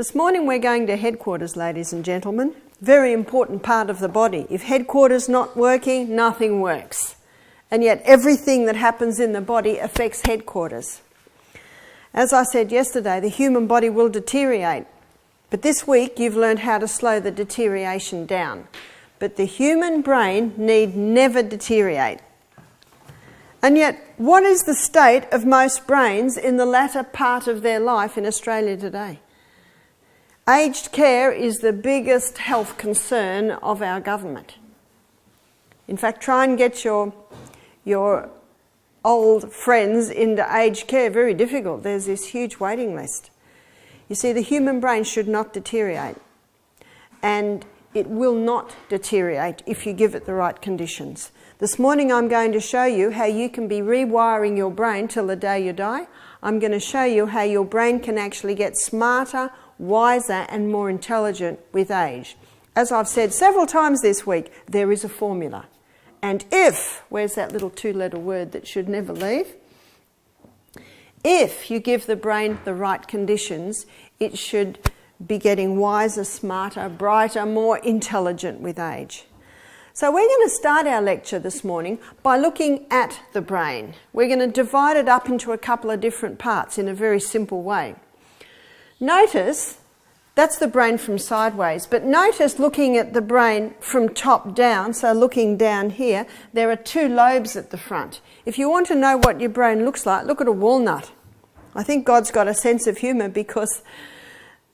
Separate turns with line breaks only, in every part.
This morning we're going to headquarters, ladies and gentlemen. Very important part of the body. If headquarters not working, nothing works. And yet everything that happens in the body affects headquarters. As I said yesterday, the human body will deteriorate. But this week you've learned how to slow the deterioration down. But the human brain need never deteriorate. And yet, what is the state of most brains in the latter part of their life in Australia today? Aged care is the biggest health concern of our government. In fact, try and get your old friends into aged care. Very difficult. There's this huge waiting list. You see, the human brain should not deteriorate. And it will not deteriorate if you give it the right conditions. This morning I'm going to show you how you can be rewiring your brain till the day you die. I'm going to show you how your brain can actually get smarter, wiser and more intelligent with age. As I've said several times this week, there is a formula. And if, where's that little two-letter word that should never leave? If you give the brain the right conditions, it should be getting wiser, smarter, brighter, more intelligent with age. So we're going to start our lecture this morning by looking at the brain. We're going to divide it up into a couple of different parts in a very simple way. Notice, that's the brain from sideways, but notice looking at the brain from top down, so looking down here, there are two lobes at the front. If you want to know what your brain looks like, look at a walnut. I think God's got a sense of humour because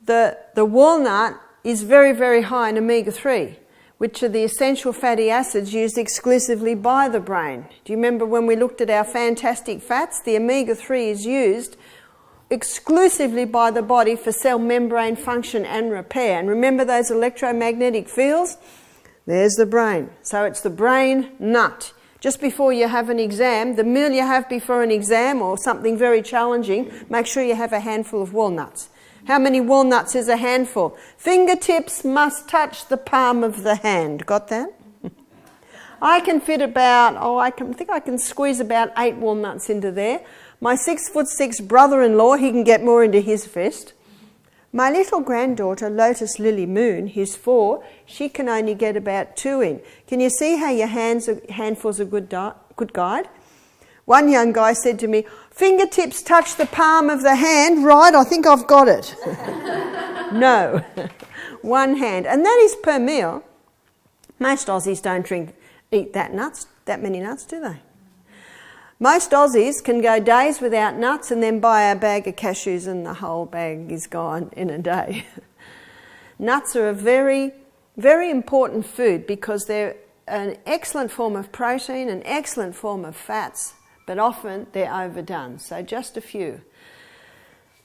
the walnut is very, very high in omega-3, which are the essential fatty acids used exclusively by the brain. Do you remember when we looked at our fantastic fats? The omega-3 is used exclusively by the body for cell membrane function and repair. And remember those electromagnetic fields? There's the brain. So it's the brain nut. Just before you have an exam, the meal you have before an exam or something very challenging, make sure you have a handful of walnuts. How many walnuts is a handful? Fingertips must touch the palm of the hand. Got that? I can fit about, I think I can squeeze about 8 walnuts into there. My 6'6" brother-in-law, he can get more into his fist. My little granddaughter, Lotus Lily Moon, who's 4, she can only get about 2 in. Can you see how your handful's a good guide? One young guy said to me, fingertips touch the palm of the hand, right? I think I've got it. No, one hand. And that is per meal. Most Aussies don't eat that many nuts, do they? Most Aussies can go days without nuts and then buy a bag of cashews and the whole bag is gone in a day. Nuts are a very, very important food because they're an excellent form of protein, an excellent form of fats, but often they're overdone. So just a few.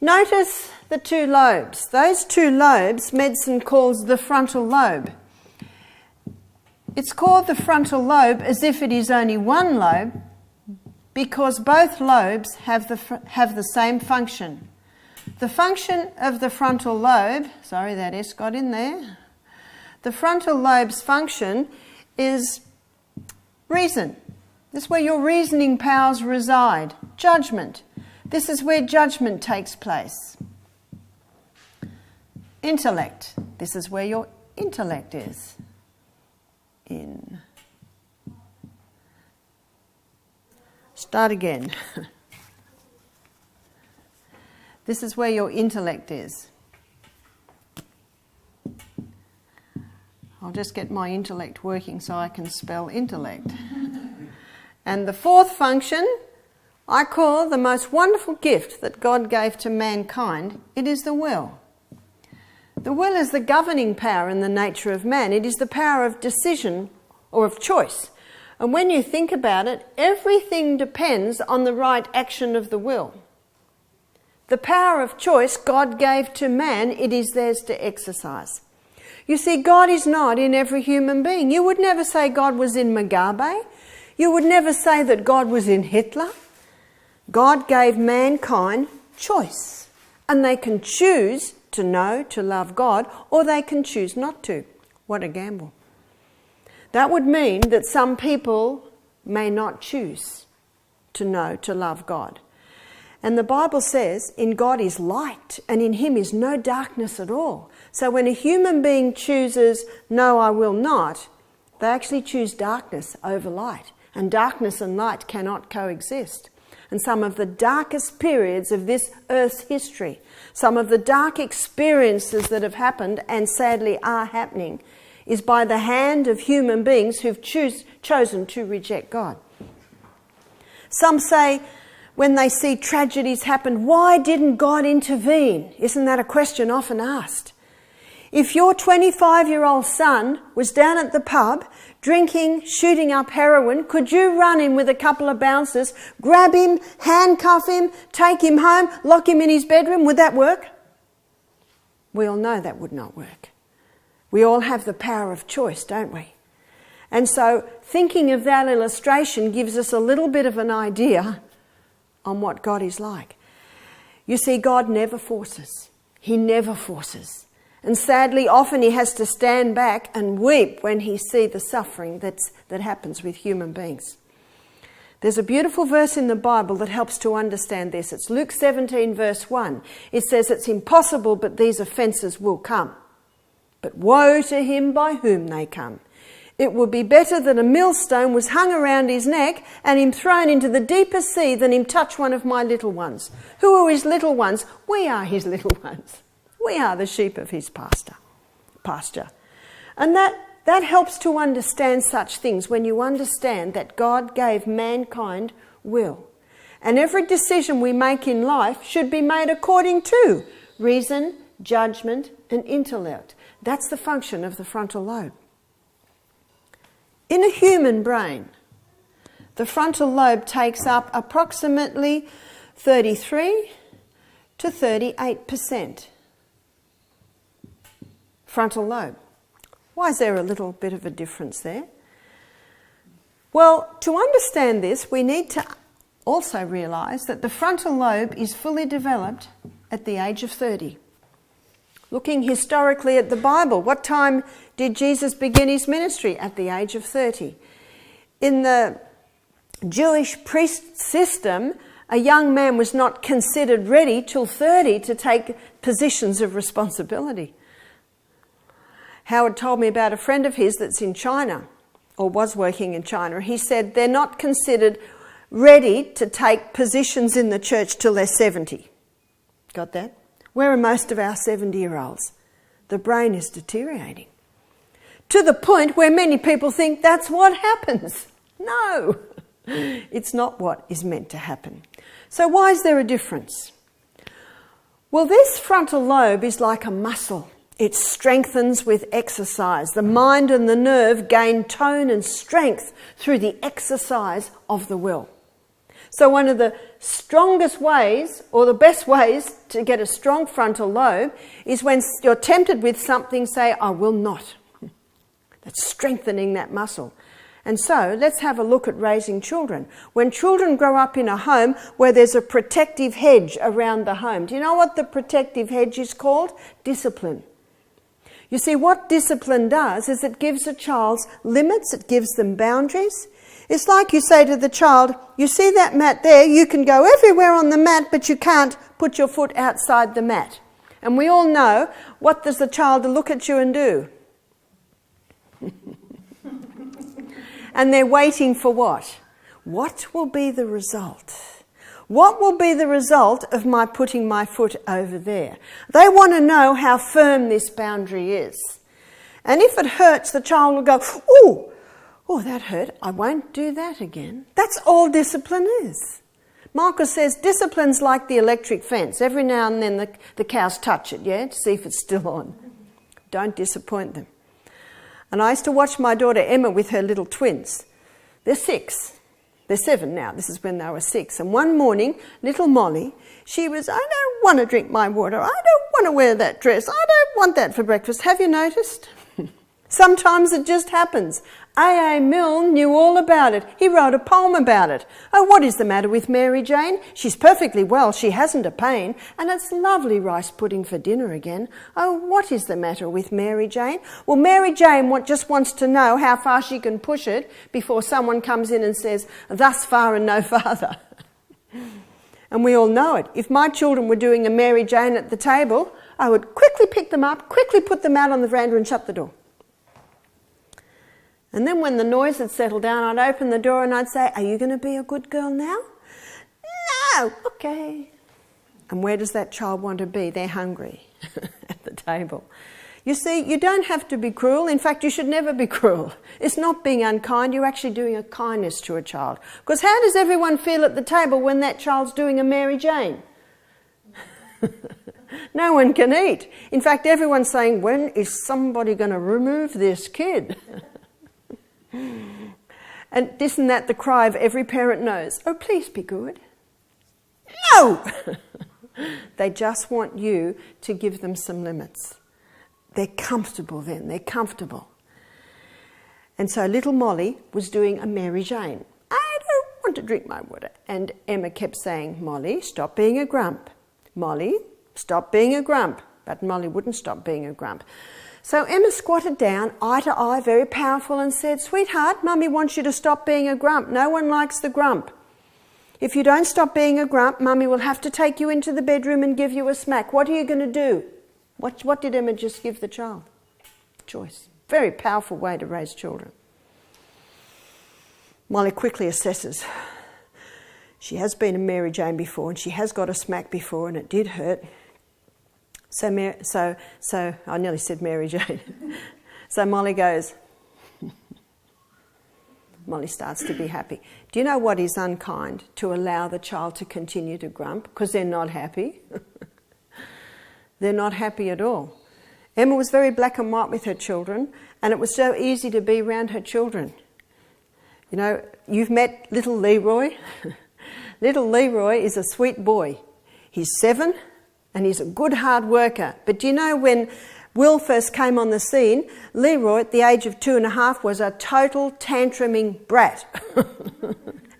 Notice the two lobes. Those two lobes, medicine calls the frontal lobe. It's called the frontal lobe as if it is only one lobe because both lobes have the same function. The function of the frontal lobe, sorry that S got in there, the frontal lobe's function is reason. This is where your reasoning powers reside. Judgment. This is where judgment takes place. Intellect. This is where your intellect is. Start again. This is where your intellect is. I'll just get my intellect working so I can spell intellect. And the fourth function, I call the most wonderful gift that God gave to mankind. It is the will. The will is the governing power in the nature of man. It is the power of decision or of choice. And when you think about it, everything depends on the right action of the will. The power of choice God gave to man, it is theirs to exercise. You see, God is not in every human being. You would never say God was in Mugabe. You would never say that God was in Hitler. God gave mankind choice. And they can choose to know, to love God, or they can choose not to. What a gamble. That would mean that some people may not choose to know, to love God. And the Bible says, in God is light, and in him is no darkness at all. So when a human being chooses, no, I will not, they actually choose darkness over light. And darkness and light cannot coexist. And some of the darkest periods of this earth's history, some of the dark experiences that have happened and sadly are happening, is by the hand of human beings who've chosen to reject God. Some say, when they see tragedies happen, why didn't God intervene? Isn't that a question often asked? If your 25-year-old son was down at the pub, drinking, shooting up heroin, could you run in with a couple of bouncers, grab him, handcuff him, take him home, lock him in his bedroom? Would that work? We all know that would not work. We all have the power of choice, don't we? And so thinking of that illustration gives us a little bit of an idea on what God is like. You see, God never forces. He never forces. And sadly, often he has to stand back and weep when he sees the suffering that happens with human beings. There's a beautiful verse in the Bible that helps to understand this. It's Luke 17 verse 1. It says, it's impossible, but these offences will come. But woe to him by whom they come. It would be better that a millstone was hung around his neck and him thrown into the deepest sea than him touch one of my little ones. Who are his little ones? We are his little ones. We are the sheep of his pasture. And that helps to understand such things when you understand that God gave mankind will. And every decision we make in life should be made according to reason, judgment, and intellect. That's the function of the frontal lobe. In a human brain, the frontal lobe takes up approximately 33 to 38%. Frontal lobe. Why is there a little bit of a difference there? Well, to understand this, we need to also realise that the frontal lobe is fully developed at the age of 30. Looking historically at the Bible, what time did Jesus begin his ministry? At the age of 30. In the Jewish priest system, a young man was not considered ready till 30 to take positions of responsibility. Howard told me about a friend of his that's in China, or was working in China. He said they're not considered ready to take positions in the church till they're 70. Got that? Where are most of our 70-year-olds? The brain is deteriorating. To the point where many people think that's what happens. No, it's not what is meant to happen. So why is there a difference? Well, this frontal lobe is like a muscle. It strengthens with exercise. The mind and the nerve gain tone and strength through the exercise of the will. So one of the strongest ways, or the best ways to get a strong frontal lobe is when you're tempted with something, say, I will not. That's strengthening that muscle. And so let's have a look at raising children. When children grow up in a home where there's a protective hedge around the home, do you know what the protective hedge is called? Discipline. You see, what discipline does is it gives a child limits, it gives them boundaries. It's like you say to the child, you see that mat there, you can go everywhere on the mat, but you can't put your foot outside the mat. And we all know, what does the child look at you and do? And they're waiting for what? What will be the result? What will be the result of my putting my foot over there? They want to know how firm this boundary is. And if it hurts, the child will go, oh, that hurt. I won't do that again. That's all discipline is. Marcus says discipline's like the electric fence. Every now and then the cows touch it, to see if it's still on. Don't disappoint them. And I used to watch my daughter Emma with her little twins. They're 6. They're 7 now. This is when they were 6. And one morning, little Molly, she was, I don't want to drink my water. I don't want to wear that dress. I don't want that for breakfast. Have you noticed? Sometimes it just happens. A.A. Milne knew all about it. He wrote a poem about it. Oh, what is the matter with Mary Jane? She's perfectly well. She hasn't a pain. And it's lovely rice pudding for dinner again. Oh, what is the matter with Mary Jane? Well, Mary Jane just wants to know how far she can push it before someone comes in and says, thus far and no farther. And we all know it. If my children were doing a Mary Jane at the table, I would quickly pick them up, quickly put them out on the veranda and shut the door. And then when the noise had settled down, I'd open the door and I'd say, "Are you going to be a good girl now?" "No." "Okay." And where does that child want to be? They're hungry at the table. You see, you don't have to be cruel. In fact, you should never be cruel. It's not being unkind. You're actually doing a kindness to a child. Because how does everyone feel at the table when that child's doing a Mary Jane? No one can eat. In fact, everyone's saying, "When is somebody going to remove this kid?" And isn't that the cry of every parent knows? "Oh, please be good." No! They just want you to give them some limits. They're comfortable then, they're comfortable. And so little Molly was doing a Mary Jane. "I don't want to drink my water." And Emma kept saying, "Molly, stop being a grump. Molly, stop being a grump." But Molly wouldn't stop being a grump. So Emma squatted down, eye to eye, very powerful, and said, "Sweetheart, Mummy wants you to stop being a grump. No one likes the grump. If you don't stop being a grump, Mummy will have to take you into the bedroom and give you a smack. What are you going to do?" What did Emma just give the child? Choice. Very powerful way to raise children. Molly quickly assesses. She has been a Mary Jane before and she has got a smack before and it did hurt. So I nearly said Mary Jane. So Molly goes, Molly starts to be happy. Do you know what is unkind? To allow the child to continue to grump because they're not happy. They're not happy at all. Emma was very black and white with her children, and it was so easy to be around her children. You know, you've met little Leroy. Little Leroy is a sweet boy. He's 7 and he's a good hard worker. But do you know when Will first came on the scene, Leroy at the age of 2.5 was a total tantruming brat.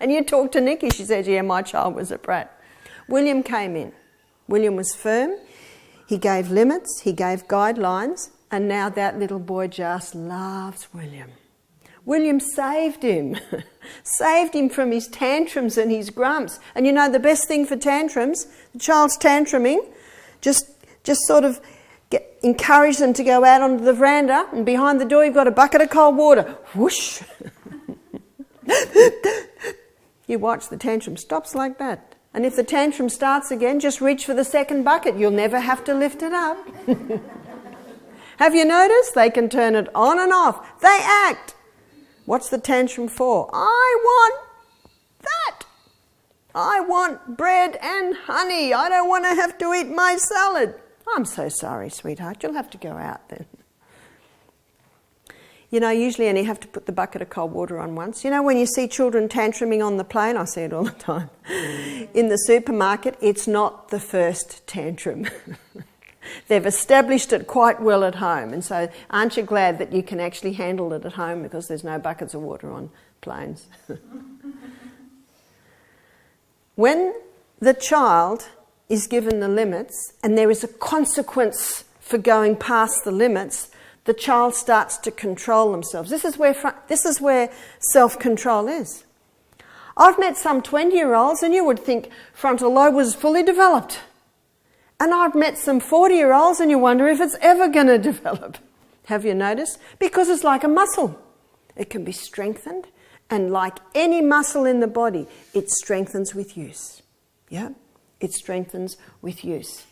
And you talk to Nikki, she says, "Yeah, my child was a brat." William came in. William was firm. He gave limits, he gave guidelines, and now that little boy just loves William. William saved him. Saved him from his tantrums and his grumps. And you know the best thing for tantrums, the child's tantruming, just sort of encourage them to go out onto the veranda, and behind the door you've got a bucket of cold water. Whoosh! You watch, the tantrum stops like that. And if the tantrum starts again, just reach for the second bucket. You'll never have to lift it up. Have you noticed? They can turn it on and off. They act. What's the tantrum for? "I want that. I want bread and honey. I don't want to have to eat my salad." "I'm so sorry, sweetheart. You'll have to go out then." You know, usually only have to put the bucket of cold water on once. You know, when you see children tantruming on the plane, I see it all the time. In the supermarket, it's not the first tantrum. They've established it quite well at home. And so aren't you glad that you can actually handle it at home because there's no buckets of water on planes? When the child is given the limits and there is a consequence for going past the limits, the child starts to control themselves. This is where self-control is. I've met some 20-year-olds and you would think frontal lobe was fully developed. And I've met some 40-year-olds and you wonder if it's ever going to develop. Have you noticed? Because it's like a muscle. It can be strengthened, and like any muscle in the body, it strengthens with use. Yeah? It strengthens with use.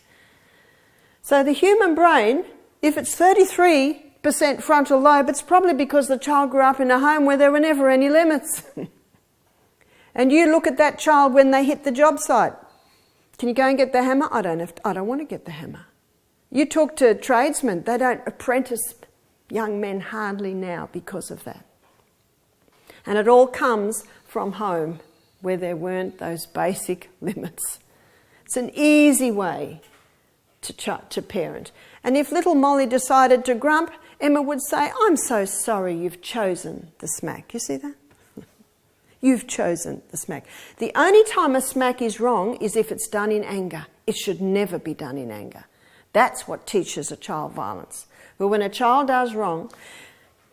So the human brain, if it's 33% frontal lobe, it's probably because the child grew up in a home where there were never any limits. And you look at that child when they hit the job site. Can you go and get the hammer? I don't want to get the hammer. You talk to tradesmen, they don't apprentice young men hardly now because of that. And it all comes from home where there weren't those basic limits. It's an easy way to parent. And if little Molly decided to grump, Emma would say, "I'm so sorry you've chosen the smack." You see that? You've chosen the smack. The only time a smack is wrong is if it's done in anger. It should never be done in anger. That's what teaches a child violence. But when a child does wrong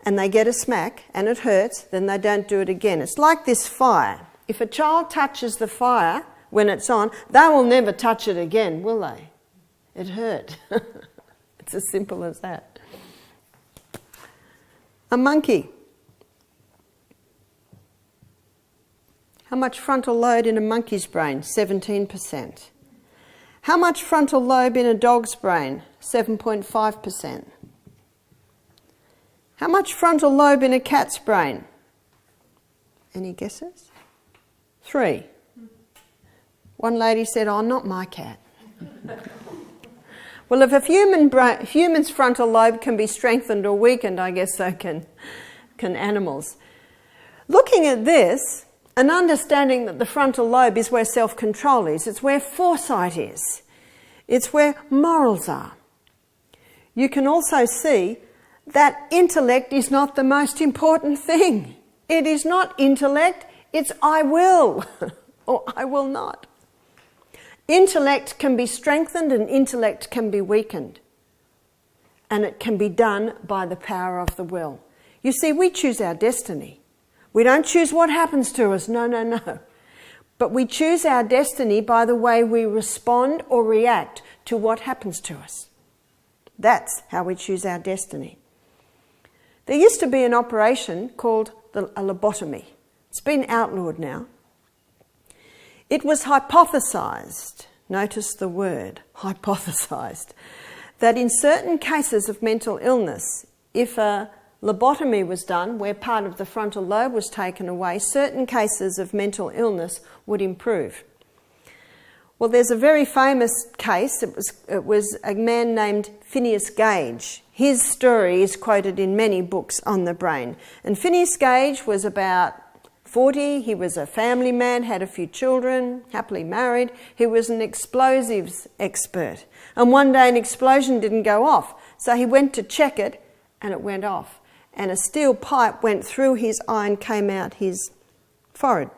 and they get a smack and it hurts, then they don't do it again. It's like this fire. If a child touches the fire, when it's on, they will never touch it again, will they? It hurt. It's as simple as that. A monkey. How much frontal lobe in a monkey's brain? 17%. How much frontal lobe in a dog's brain? 7.5%. How much frontal lobe in a cat's brain? Any guesses? 3. One lady said, "Oh, not my cat." Well, if a human's frontal lobe can be strengthened or weakened, I guess so can animals. Looking at this and understanding that the frontal lobe is where self-control is, it's where foresight is, it's where morals are. You can also see that intellect is not the most important thing. It is not intellect, it's I will or I will not. Intellect can be strengthened and intellect can be weakened. And it can be done by the power of the will. You see, we choose our destiny. We don't choose what happens to us, no. But we choose our destiny by the way we respond or react to what happens to us. That's how we choose our destiny. There used to be an operation called a lobotomy. It's been outlawed now. It was hypothesised, notice the word, hypothesised, that in certain cases of mental illness, if a lobotomy was done where part of the frontal lobe was taken away, certain cases of mental illness would improve. Well, there's a very famous case. It was a man named Phineas Gage. His story is quoted in many books on the brain. And Phineas Gage was about 40, he was a family man, had a few children, happily married. He was an explosives expert. And one day an explosion didn't go off. So he went to check it and it went off. And a steel pipe went through his eye and came out his forehead.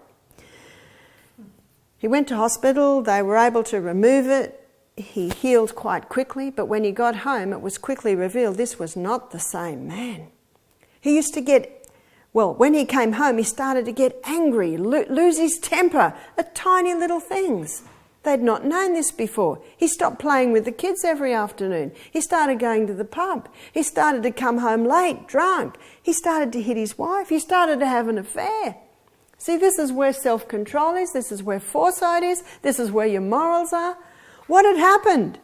He went to hospital, they were able to remove it. He healed quite quickly, but when he got home it was quickly revealed this was not the same man. He used to get when he came home, he started to get angry, lose his temper at tiny little things. They'd not known this before. He stopped playing with the kids every afternoon. He started going to the pub. He started to come home late, drunk. He started to hit his wife. He started to have an affair. See, this is where self-control is. This is where foresight is. This is where your morals are. What had happened?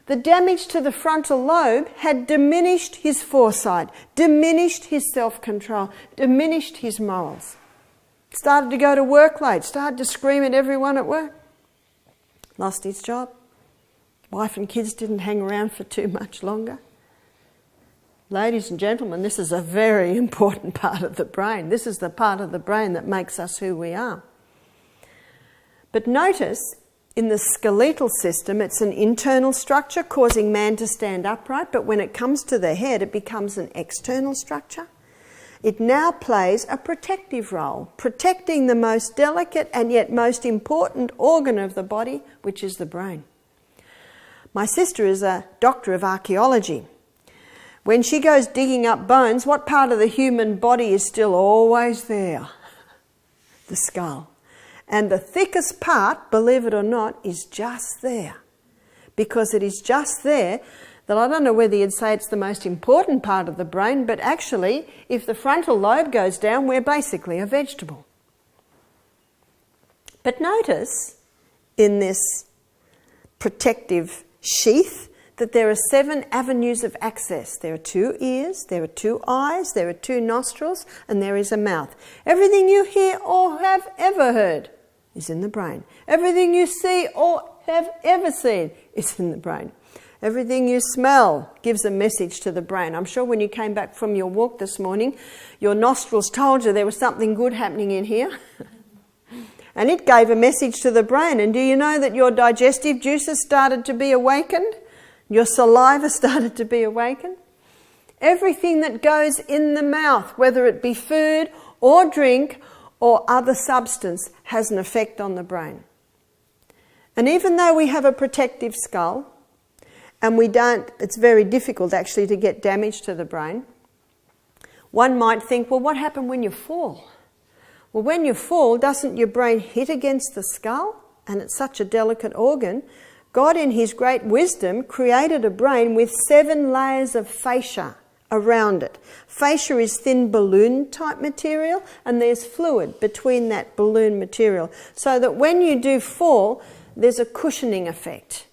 The damage to the frontal lobe had diminished his foresight, diminished his self-control, diminished his morals. Started to go to work late, started to scream at everyone at work. Lost his job. Wife and kids didn't hang around for too much longer. Ladies and gentlemen, this is a very important part of the brain. This is the part of the brain that makes us who we are. But notice, in the skeletal system, it's an internal structure causing man to stand upright, but when it comes to the head, it becomes an external structure. It now plays a protective role, protecting the most delicate and yet most important organ of the body, which is the brain. My sister is a doctor of archaeology. When she goes digging up bones, what part of the human body is still always there? The skull. And the thickest part, believe it or not, is just there. Because it is just there that I don't know whether you'd say it's the most important part of the brain, but actually, if the frontal lobe goes down, we're basically a vegetable. But notice, in this protective sheath, that there are 7 avenues of access. There are 2 ears, there are 2 eyes, there are 2 nostrils, and there is a mouth. Everything you hear or have ever heard is in the brain. Everything you see or have ever seen is in the brain. Everything you smell gives a message to the brain. I'm sure when you came back from your walk this morning, your nostrils told you there was something good happening in here. And it gave a message to the brain. And do you know that your digestive juices started to be awakened? Your saliva started to be awakened? Everything that goes in the mouth, whether it be food or drink or other substance, has an effect on the brain. And even though we have a protective skull, and it's very difficult actually to get damage to the brain, one might think, well, what happened when you fall? Well, when you fall, doesn't your brain hit against the skull? and it's such a delicate organ, God in his great wisdom created a brain with 7 layers of fascia around it. Fascia is thin balloon type material, and there's fluid between that balloon material, so that when you do fall, there's a cushioning effect.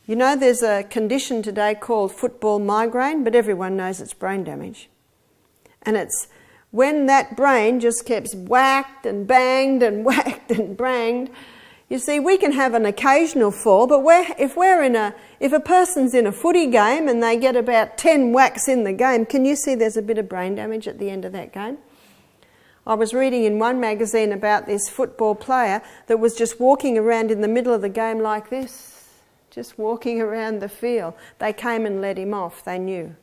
You know, there's a condition today called football migraine, but everyone knows it's brain damage. And it's when that brain just keeps whacked and banged and whacked and banged. You see, we can have an occasional fall, but if a person's in a footy game and they get about 10 whacks in the game, can you see there's a bit of brain damage at the end of that game? I was reading in one magazine about this football player that was just walking around in the middle of the game like this, just walking around the field. They came and let him off, they knew.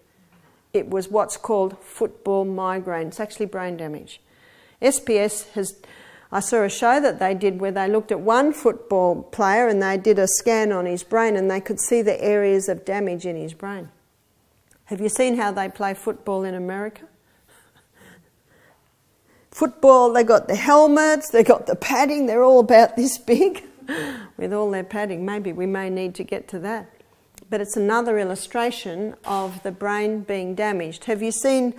It was what's called football migraine. It's actually brain damage. I saw a show that they did where they looked at one football player and they did a scan on his brain and they could see the areas of damage in his brain. Have you seen how they play football in America? Football, they got the helmets, they got the padding, they're all about this big with all their padding. Maybe we may need to get to that. But it's another illustration of the brain being damaged. Have you seen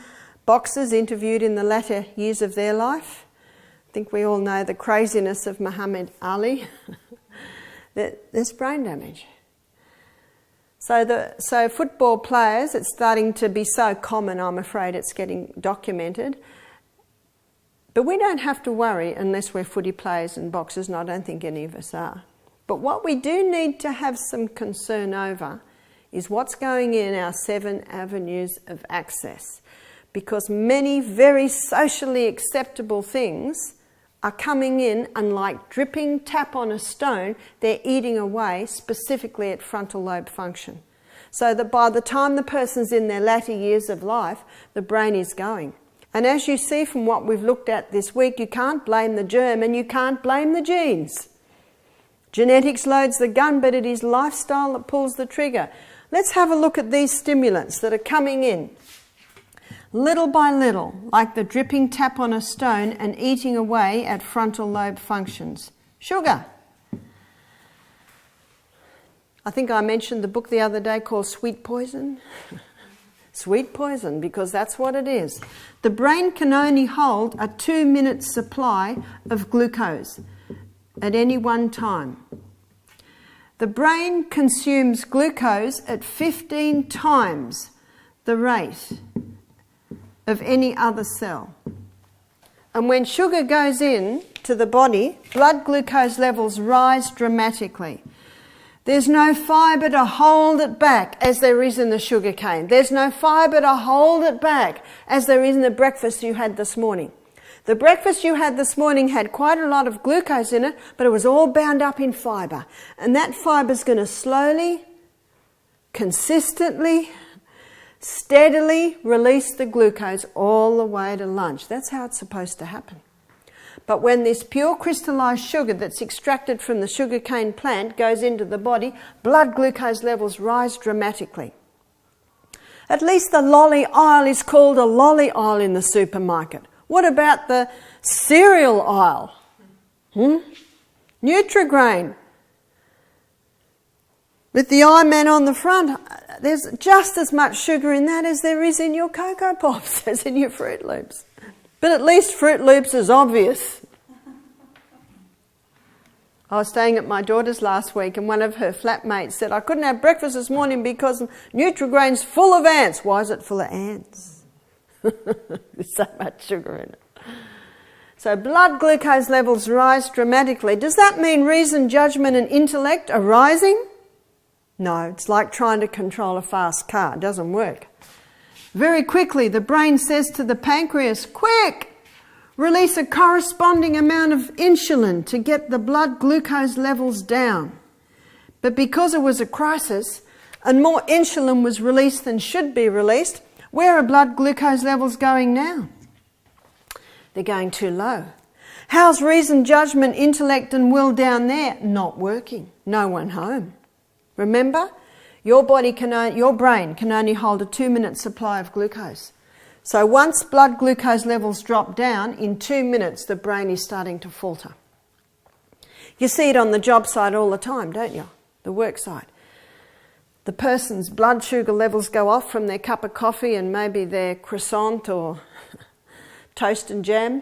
boxers interviewed in the latter years of their life? I think we all know the craziness of Muhammad Ali. There's brain damage. So football players, it's starting to be so common, I'm afraid it's getting documented. But we don't have to worry unless we're footy players and boxers, and I don't think any of us are. But what we do need to have some concern over is what's going in our 7 avenues of access. Because many very socially acceptable things are coming in, and like dripping tap on a stone, they're eating away specifically at frontal lobe function. So that by the time the person's in their latter years of life, the brain is going. And as you see from what we've looked at this week, you can't blame the germ and you can't blame the genes. Genetics loads the gun, but it is lifestyle that pulls the trigger. Let's have a look at these stimulants that are coming in. Little by little, like the dripping tap on a stone and eating away at frontal lobe functions. Sugar. I think I mentioned the book the other day called Sweet Poison. Sweet poison, because that's what it is. The brain can only hold a 2-minute supply of glucose at any one time. The brain consumes glucose at 15 times the rate of any other cell. And when sugar goes in to the body, blood glucose levels rise dramatically. There's no fibre to hold it back as there is in the sugar cane. There's no fibre to hold it back as there is in the breakfast you had this morning. The breakfast you had this morning had quite a lot of glucose in it, but it was all bound up in fibre. And that fibre's going to slowly, consistently, steadily release the glucose all the way to lunch. That's how it's supposed to happen. But when this pure crystallized sugar that's extracted from the sugarcane plant goes into the body, blood glucose levels rise dramatically. At least the lolly aisle is called a lolly aisle in the supermarket. What about the cereal aisle? Nutrigrain. With the I-Man on the front, there's just as much sugar in that as there is in your Cocoa Pops, as in your Fruit Loops. But at least Fruit Loops is obvious. I was staying at my daughter's last week and one of her flatmates said, I couldn't have breakfast this morning because Nutrigrain's full of ants. Why is it full of ants? There's so much sugar in it. So blood glucose levels rise dramatically. Does that mean reason, judgment and intellect are rising? No, it's like trying to control a fast car. It doesn't work. Very quickly, the brain says to the pancreas, quick, release a corresponding amount of insulin to get the blood glucose levels down. But because it was a crisis and more insulin was released than should be released, where are blood glucose levels going now? They're going too low. How's reason, judgment, intellect and will down there? Not working. No one home. Remember, your brain can only hold a 2-minute supply of glucose. So once blood glucose levels drop down, in 2 minutes the brain is starting to falter. You see it on the job site all the time, don't you? The work site. The person's blood sugar levels go off from their cup of coffee and maybe their croissant or toast and jam.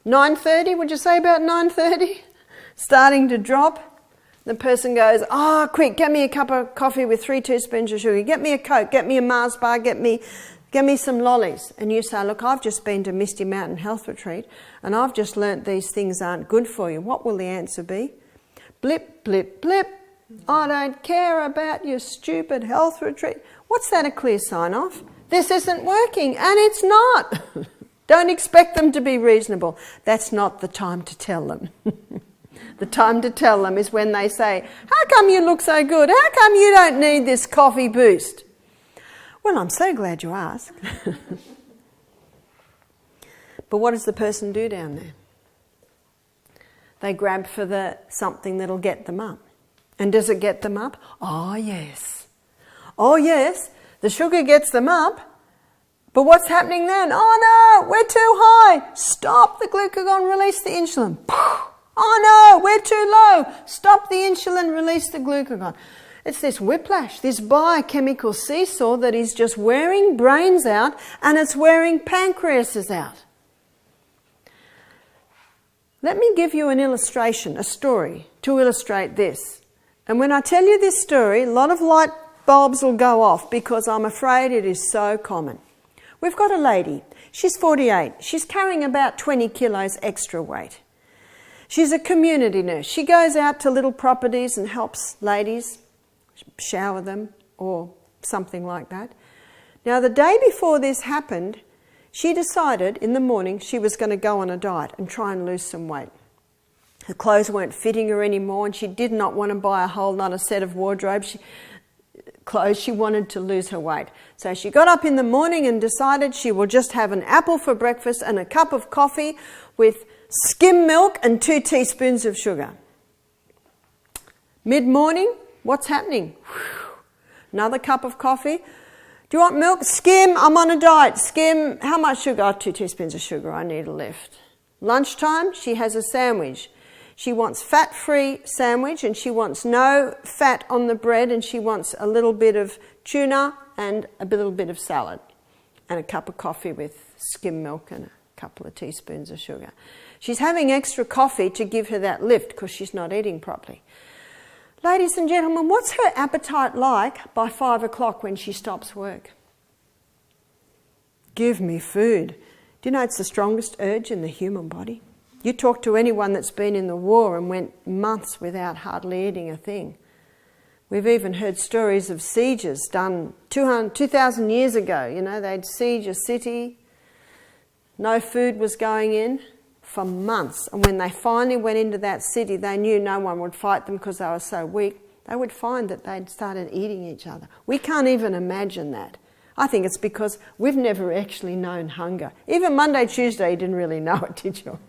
9:30, would you say about 9:30? Starting to drop. The person goes, oh, quick, get me a cup of coffee with 3 teaspoons of sugar. Get me a Coke, get me a Mars bar, get me some lollies. And you say, look, I've just been to Misty Mountain Health Retreat and I've just learnt these things aren't good for you. What will the answer be? Blip, blip, blip. I don't care about your stupid health retreat. What's that a clear sign of? This isn't working, and it's not. Don't expect them to be reasonable. That's not the time to tell them. The time to tell them is when they say, how come you look so good? How come you don't need this coffee boost? Well, I'm so glad you asked. But what does the person do down there? They grab for the something that'll get them up. And does it get them up? Oh, yes. Oh, yes. The sugar gets them up. But what's happening then? Oh, no, we're too high. Stop the glucagon, release the insulin. Oh, no, we're too low. Stop the insulin, release the glucagon. It's this whiplash, this biochemical seesaw that is just wearing brains out and it's wearing pancreases out. Let me give you an illustration, a story, to illustrate this. And when I tell you this story, a lot of light bulbs will go off because I'm afraid it is so common. We've got a lady. She's 48. She's carrying about 20 kilos extra weight. She's a community nurse. She goes out to little properties and helps ladies shower them or something like that. Now, the day before this happened, she decided in the morning she was going to go on a diet and try and lose some weight. Her clothes weren't fitting her anymore and she did not want to buy a whole nother set of wardrobe clothes. She wanted to lose her weight. So she got up in the morning and decided she will just have an apple for breakfast and a cup of coffee with skim milk and 2 teaspoons of sugar. Mid-morning, what's happening? Another cup of coffee. Do you want milk? Skim, I'm on a diet. Skim, how much sugar? Oh, 2 teaspoons of sugar, I need a lift. Lunchtime, she has a sandwich. She wants fat-free sandwich and she wants no fat on the bread and she wants a little bit of tuna and a little bit of salad and a cup of coffee with skim milk and a couple of teaspoons of sugar. She's having extra coffee to give her that lift because she's not eating properly. Ladies and gentlemen, what's her appetite like by 5 o'clock when she stops work? Give me food. Do you know it's the strongest urge in the human body? You talk to anyone that's been in the war and went months without hardly eating a thing. We've even heard stories of sieges done 2,000 years ago. You know, they'd siege a city, no food was going in for months. And when they finally went into that city, they knew no one would fight them because they were so weak. They would find that they'd started eating each other. We can't even imagine that. I think it's because we've never actually known hunger. Even Monday, Tuesday, you didn't really know it, did you?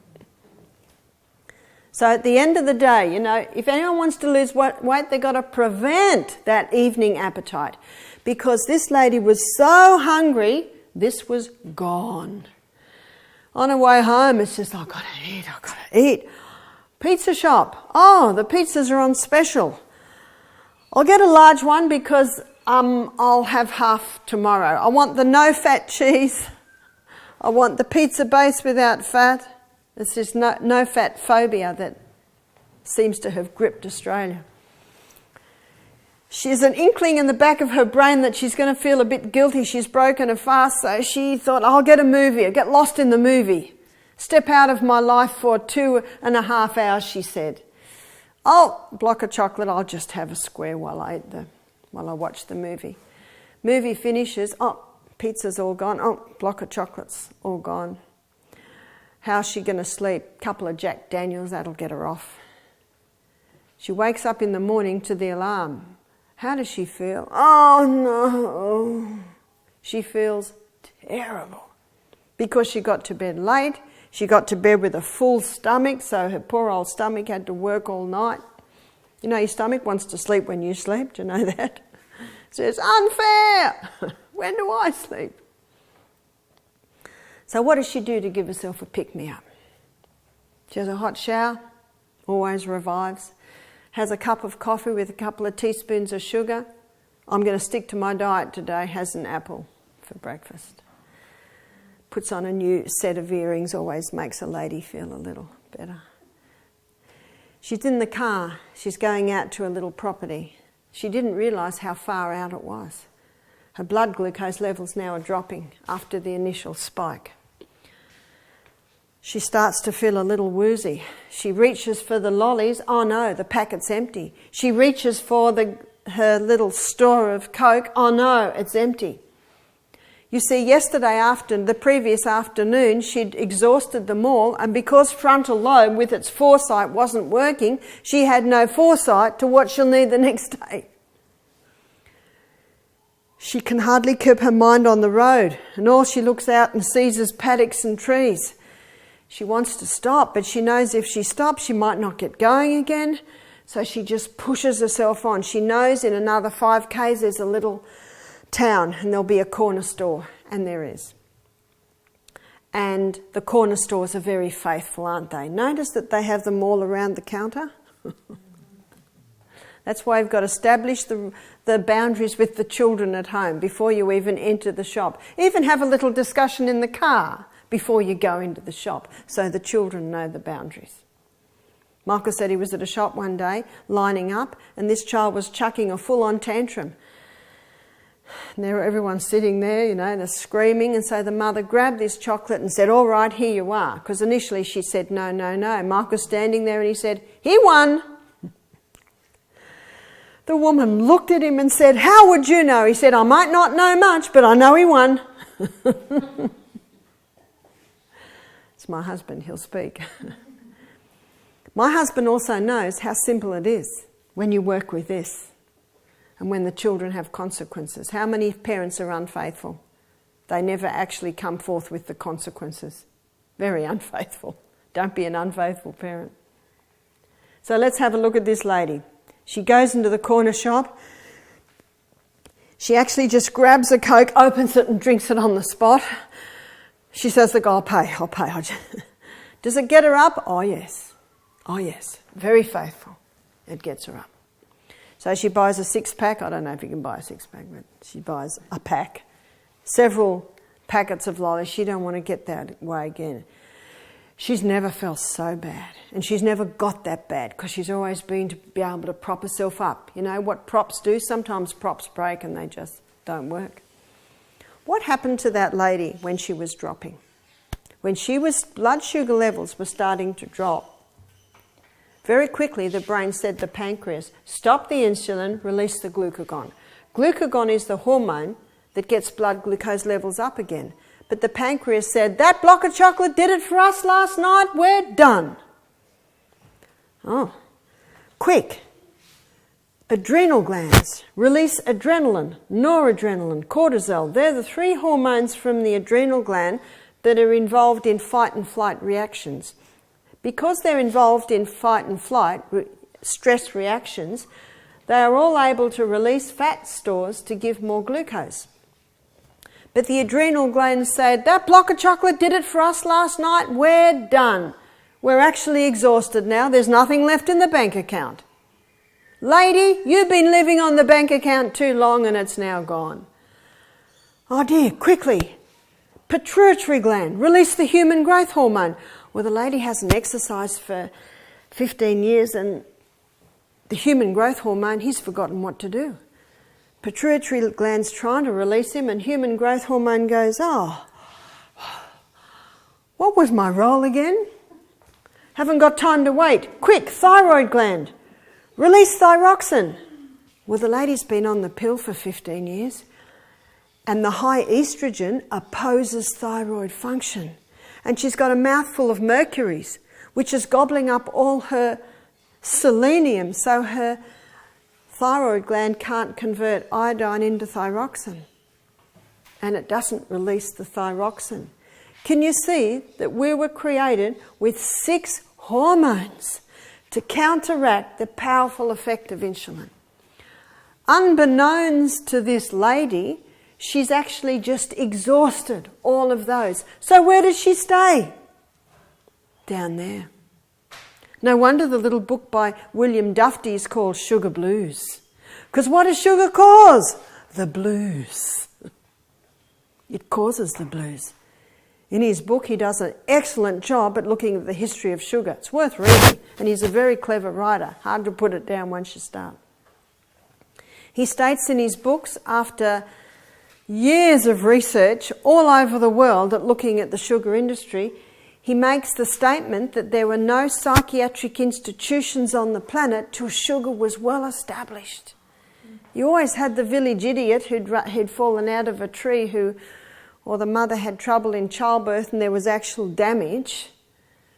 So at the end of the day, you know, if anyone wants to lose weight, they've got to prevent that evening appetite. Because this lady was so hungry, this was gone. On her way home, it's just, I've got to eat. Pizza shop. Oh, the pizzas are on special. I'll get a large one because I'll have half tomorrow. I want the no-fat cheese. I want the pizza base without fat. It's this no-fat phobia that seems to have gripped Australia. She's an inkling in the back of her brain that she's going to feel a bit guilty. She's broken a fast, so she thought, I'll get a movie. I'll get lost in the movie. Step out of my life for 2.5 hours, she said. Oh, block of chocolate, I'll just have a square while I watch the movie. Movie finishes, oh, pizza's all gone. Oh, block of chocolate's all gone. How's she going to sleep? Couple of Jack Daniels, that'll get her off. She wakes up in the morning to the alarm. How does she feel? Oh no. She feels terrible because she got to bed late. She got to bed with a full stomach, so her poor old stomach had to work all night. You know, your stomach wants to sleep when you sleep. Do you know that? So it's unfair. When do I sleep? So what does she do to give herself a pick-me-up? She has a hot shower, always revives. Has a cup of coffee with a couple of teaspoons of sugar. I'm going to stick to my diet today. Has an apple for breakfast. Puts on a new set of earrings, always makes a lady feel a little better. She's in the car. She's going out to a little property. She didn't realise how far out it was. Her blood glucose levels now are dropping after the initial spike. She starts to feel a little woozy. She reaches for the lollies. Oh no, the packet's empty. She reaches for her little store of Coke. Oh no, it's empty. You see, the previous afternoon, she'd exhausted them all, and because frontal lobe with its foresight wasn't working, she had no foresight to what she'll need the next day. She can hardly keep her mind on the road, and all she looks out and sees is paddocks and trees. She wants to stop, but she knows if she stops, she might not get going again, so she just pushes herself on. She knows in another 5 k's there's a little town and there'll be a corner store, and there is. And the corner stores are very faithful, aren't they? Notice that they have them all around the counter. That's why you've got to establish the boundaries with the children at home before you even enter the shop. Even have a little discussion in the car before you go into the shop, so the children know the boundaries. Michael said he was at a shop one day, lining up, and this child was chucking a full-on tantrum. And everyone's sitting there, they're screaming, and so the mother grabbed this chocolate and said, all right, here you are. Because initially she said, no, no, no. Michael's standing there and he said, he won. The woman looked at him and said, how would you know? He said, I might not know much, but I know he won. It's my husband, he'll speak. My husband also knows how simple it is when you work with this and when the children have consequences. How many parents are unfaithful? They never actually come forth with the consequences. Very unfaithful. Don't be an unfaithful parent. So let's have a look at this lady. She goes into the corner shop. She actually just grabs a Coke, opens it and drinks it on the spot. She says, look, I'll pay. Does it get her up? Oh yes. Oh yes. Very faithful. It gets her up. So she buys a 6-pack. I don't know if you can buy a 6-pack, but she buys a pack. Several packets of lollies. She don't want to get that way again. She's never felt so bad. And she's never got that bad because she's always been to be able to prop herself up. You know what props do? Sometimes props break and they just don't work. What happened to that lady when she was dropping? When blood sugar levels were starting to drop, very quickly the brain said to the pancreas, stop the insulin, release the glucagon. Glucagon is the hormone that gets blood glucose levels up again. But the pancreas said, that block of chocolate did it for us last night, we're done. Oh, quick. Adrenal glands release adrenaline, noradrenaline, cortisol. They're the 3 hormones from the adrenal gland that are involved in fight and flight reactions. Because they're involved in fight and flight stress reactions, they are all able to release fat stores to give more glucose. But the adrenal glands said, that block of chocolate did it for us last night, we're done. We're actually exhausted now, there's nothing left in the bank account. Lady, you've been living on the bank account too long and it's now gone. Oh dear, quickly. Pituitary gland, release the human growth hormone. Well, the lady hasn't exercised for 15 years and the human growth hormone, he's forgotten what to do. Pituitary gland's trying to release him and human growth hormone goes, oh, what was my role again? Haven't got time to wait. Quick, thyroid gland. Release thyroxine. Well, the lady's been on the pill for 15 years and the high estrogen opposes thyroid function. And she's got a mouthful of mercuries, which is gobbling up all her selenium, so her thyroid gland can't convert iodine into thyroxine. And it doesn't release the thyroxine. Can you see that we were created with 6 hormones to counteract the powerful effect of insulin? Unbeknownst to this lady, she's actually just exhausted all of those. So where does she stay? Down there. No wonder the little book by William Dufty is called Sugar Blues. Because what does sugar cause? The blues. It causes the blues. In his book, he does an excellent job at looking at the history of sugar. It's worth reading, and he's a very clever writer. Hard to put it down once you start. He states in his books, after years of research all over the world at looking at the sugar industry, he makes the statement that there were no psychiatric institutions on the planet till sugar was well established. You always had the village idiot who'd fallen out of a tree or the mother had trouble in childbirth and there was actual damage.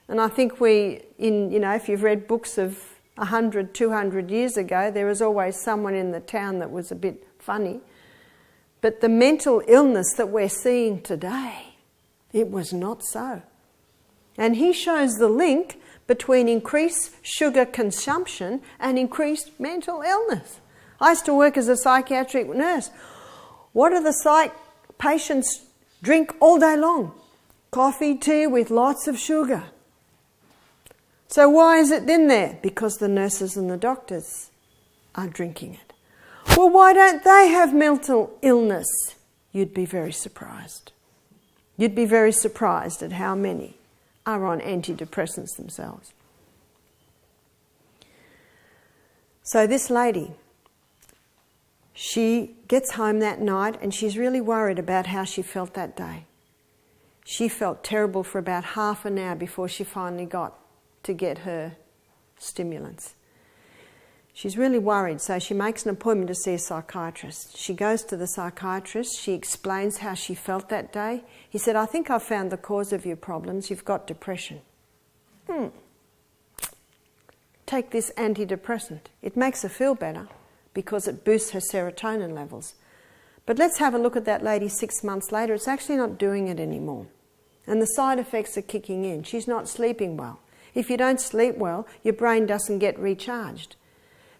And I think if you've read books of 100, 200 years ago, there was always someone in the town that was a bit funny. But the mental illness that we're seeing today, it was not so. And he shows the link between increased sugar consumption and increased mental illness. I used to work as a psychiatric nurse. What do the psych patients drink all day long? Coffee, tea with lots of sugar. So why is it in there? Because the nurses and the doctors are drinking it. Well, why don't they have mental illness? You'd be very surprised. You'd be very surprised at how many are on antidepressants themselves. So this lady, she gets home that night and she's really worried about how she felt that day. She felt terrible for about half an hour before she finally got to get her stimulants. She's really worried, so she makes an appointment to see a psychiatrist. She goes to the psychiatrist, she explains how she felt that day. He said, I think I've found the cause of your problems, you've got depression. Take this antidepressant. It makes her feel better because it boosts her serotonin levels. But let's have a look at that lady 6 months later. It's actually not doing it anymore. And the side effects are kicking in. She's not sleeping well. If you don't sleep well, your brain doesn't get recharged.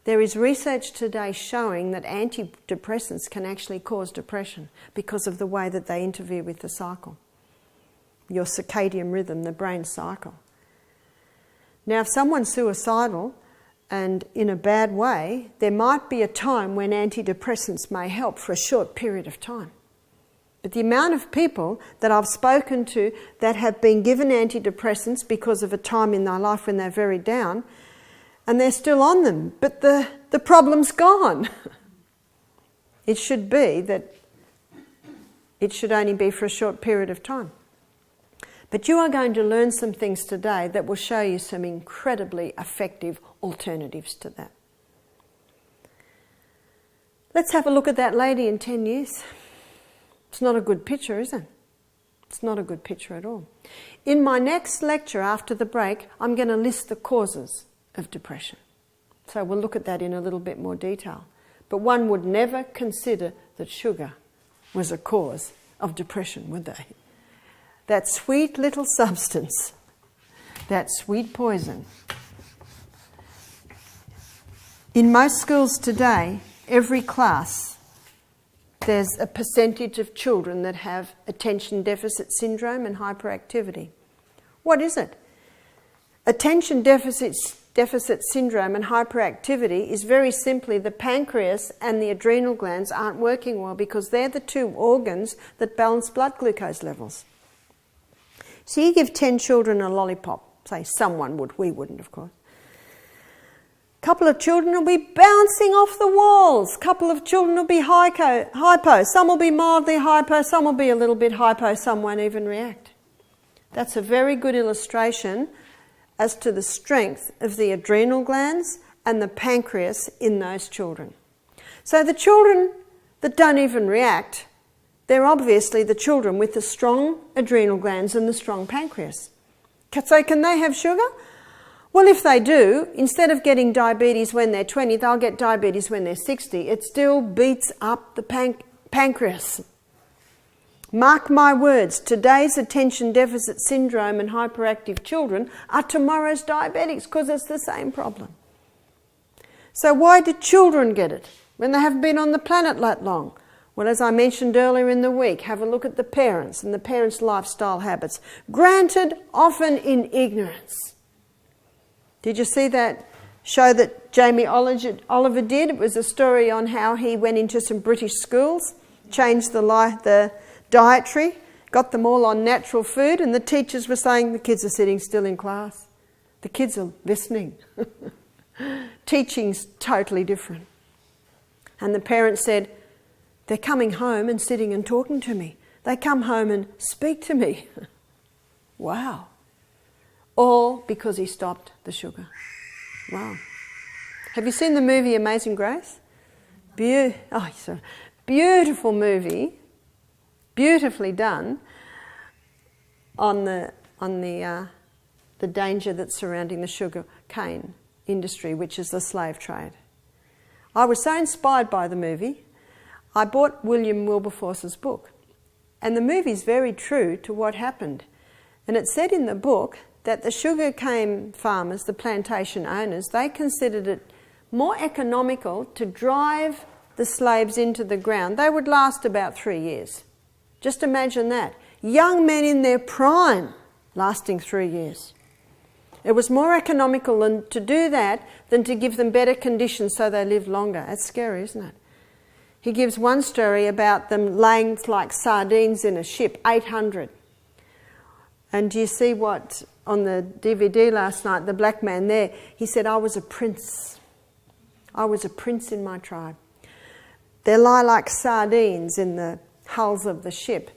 There is research today showing that antidepressants can actually cause depression because of the way that they interfere with the cycle, your circadian rhythm, the brain cycle. Now, if someone's suicidal and in a bad way, there might be a time when antidepressants may help for a short period of time. But the amount of people that I've spoken to that have been given antidepressants because of a time in their life when they're very down, and they're still on them, but the problem's gone. It should be that it should only be for a short period of time. But you are going to learn some things today that will show you some incredibly effective alternatives to that. Let's have a look at that lady in 10 years. It's not a good picture, is it? It's not a good picture at all. In my next lecture after the break, I'm going to list the causes of depression. So we'll look at that in a little bit more detail. But one would never consider that sugar was a cause of depression, would they? That sweet little substance, that sweet poison. In most schools today, every class, there's a percentage of children that have attention deficit syndrome and hyperactivity. What is it? Attention deficit syndrome and hyperactivity is very simply the pancreas and the adrenal glands aren't working well because they're the two organs that balance blood glucose levels. So you give 10 children a lollipop, say someone would, we wouldn't of course. A couple of children will be bouncing off the walls, a couple of children will be hypo, some will be mildly hypo, some will be a little bit hypo, some won't even react. That's a very good illustration as to the strength of the adrenal glands and the pancreas in those children. So the children that don't even react, they're obviously the children with the strong adrenal glands and the strong pancreas. So can they have sugar? Well, if they do, instead of getting diabetes when they're 20, they'll get diabetes when they're 60. It still beats up the pancreas. Mark my words, today's attention deficit syndrome and hyperactive children are tomorrow's diabetics because it's the same problem. So why do children get it when they haven't been on the planet that long? Well, as I mentioned earlier in the week, have a look at the parents and the parents' lifestyle habits. Granted, often in ignorance. Did you see that show that Jamie Oliver did? It was a story on how he went into some British schools, changed the dietary, got them all on natural food, and the teachers were saying the kids are sitting still in class. The kids are listening. Teaching's totally different. And the parents said, they're coming home and sitting and talking to me. They come home and speak to me. Wow. All because he stopped the sugar. Wow. Have you seen the movie Amazing Grace? Beautiful movie, beautifully done on the danger that's surrounding the sugar cane industry, which is the slave trade. I was so inspired by the movie, I bought William Wilberforce's book. And the movie's very true to what happened. And it said in the book that the sugar cane farmers, the plantation owners, they considered it more economical to drive the slaves into the ground. They would last about 3 years. Just imagine that. Young men in their prime lasting 3 years. It was more economical to do that than to give them better conditions so they lived longer. That's scary, isn't it? He gives one story about them laying like sardines in a ship, 800. And do you see what, on the DVD last night, the black man there, he said, I was a prince. I was a prince in my tribe. They lie like sardines in the hulls of the ship.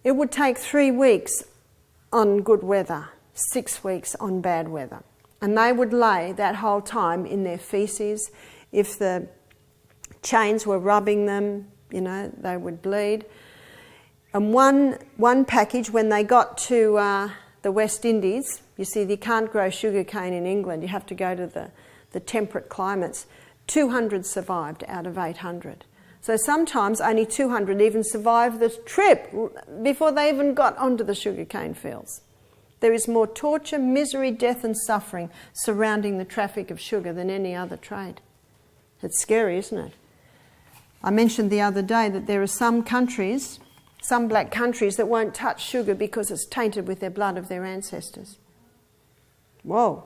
It would take 3 weeks on good weather, 6 weeks on bad weather. And they would lay that whole time in their feces. If the chains were rubbing them, they would bleed. And one package, when they got to the West Indies, you see, you can't grow sugarcane in England. You have to go to the temperate climates. 200 survived out of 800. So sometimes only 200 even survived the trip before they even got onto the sugarcane fields. There is more torture, misery, death and suffering surrounding the traffic of sugar than any other trade. It's scary, isn't it? I mentioned the other day that there are some countries, some black countries, that won't touch sugar because it's tainted with their blood of their ancestors. Whoa.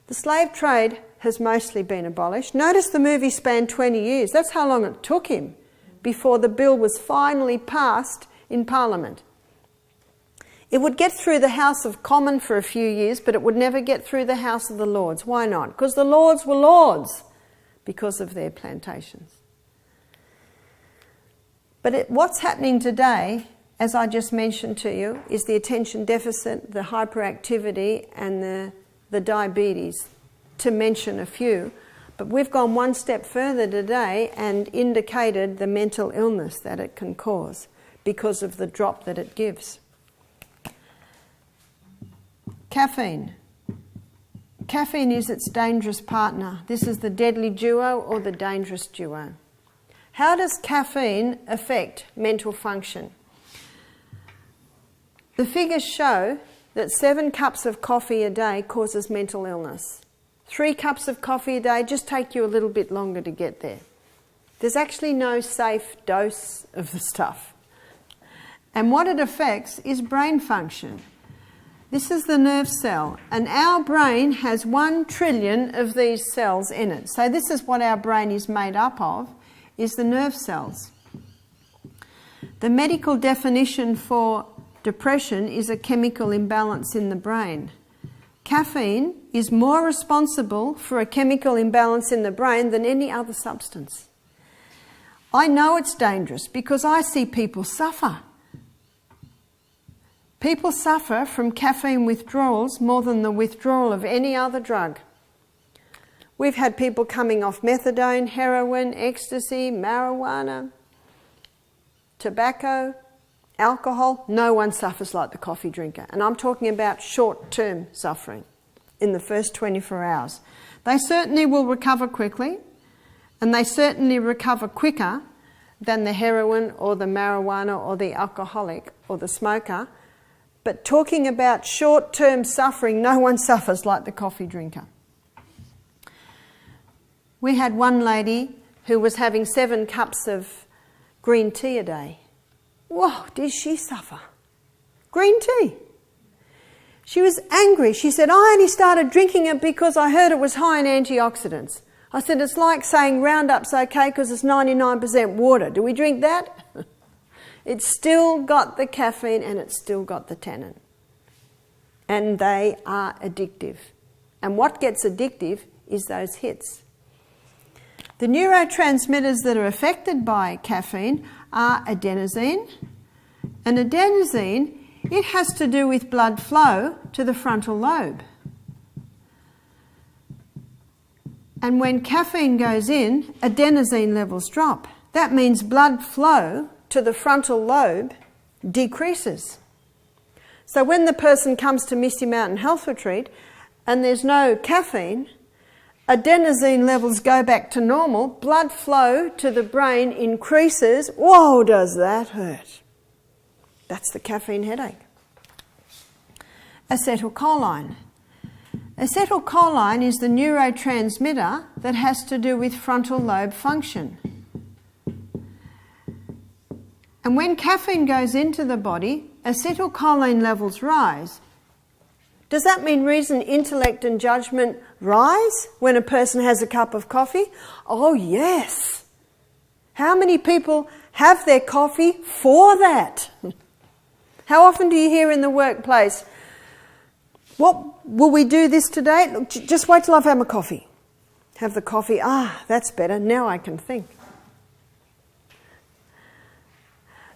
The slave trade has mostly been abolished. Notice the movie spanned 20 years. That's how long it took him before the bill was finally passed in Parliament. It would get through the House of Commons for a few years, but it would never get through the House of the Lords. Why not? Because the Lords were lords because of their plantations. But what's happening today, as I just mentioned to you, is the attention deficit, the hyperactivity and the diabetes, to mention a few. But we've gone one step further today and indicated the mental illness that it can cause because of the drop that it gives. Caffeine. Caffeine is its dangerous partner. This is the deadly duo or the dangerous duo. How does caffeine affect mental function? The figures show that 7 cups of coffee a day causes mental illness. 3 cups of coffee a day just take you a little bit longer to get there. There's actually no safe dose of the stuff. And what it affects is brain function. This is the nerve cell, and our brain has 1 trillion of these cells in it. So this is what our brain is made up of, is the nerve cells. The medical definition for depression is a chemical imbalance in the brain. Caffeine is more responsible for a chemical imbalance in the brain than any other substance. I know it's dangerous because I see people suffer. People suffer from caffeine withdrawals more than the withdrawal of any other drug. We've had people coming off methadone, heroin, ecstasy, marijuana, tobacco, alcohol. No one suffers like the coffee drinker. And I'm talking about short-term suffering in the first 24 hours. They certainly will recover quickly, and they certainly recover quicker than the heroin or the marijuana or the alcoholic or the smoker. But talking about short-term suffering, no one suffers like the coffee drinker. We had one lady who was having 7 cups of green tea a day. Whoa, did she suffer? Green tea. She was angry. She said, I only started drinking it because I heard it was high in antioxidants. I said, it's like saying Roundup's okay because it's 99% water. Do we drink that? It's still got the caffeine and it's still got the tannin. And they are addictive. And what gets addictive is those hits. The neurotransmitters that are affected by caffeine are adenosine. And adenosine, it has to do with blood flow to the frontal lobe. And when caffeine goes in, adenosine levels drop. That means blood flow to the frontal lobe decreases. So when the person comes to Misty Mountain Health Retreat and there's no caffeine, adenosine levels go back to normal, blood flow to the brain increases. Whoa, does that hurt? That's the caffeine headache. Acetylcholine. Acetylcholine is the neurotransmitter that has to do with frontal lobe function. And when caffeine goes into the body, acetylcholine levels rise. Does that mean reason, intellect and judgment rise when a person has a cup of coffee? Oh yes. How many people have their coffee for that? How often do you hear in the workplace, what will we do this today? Look, just wait till I've had my coffee. Have the coffee. Ah, that's better. Now I can think.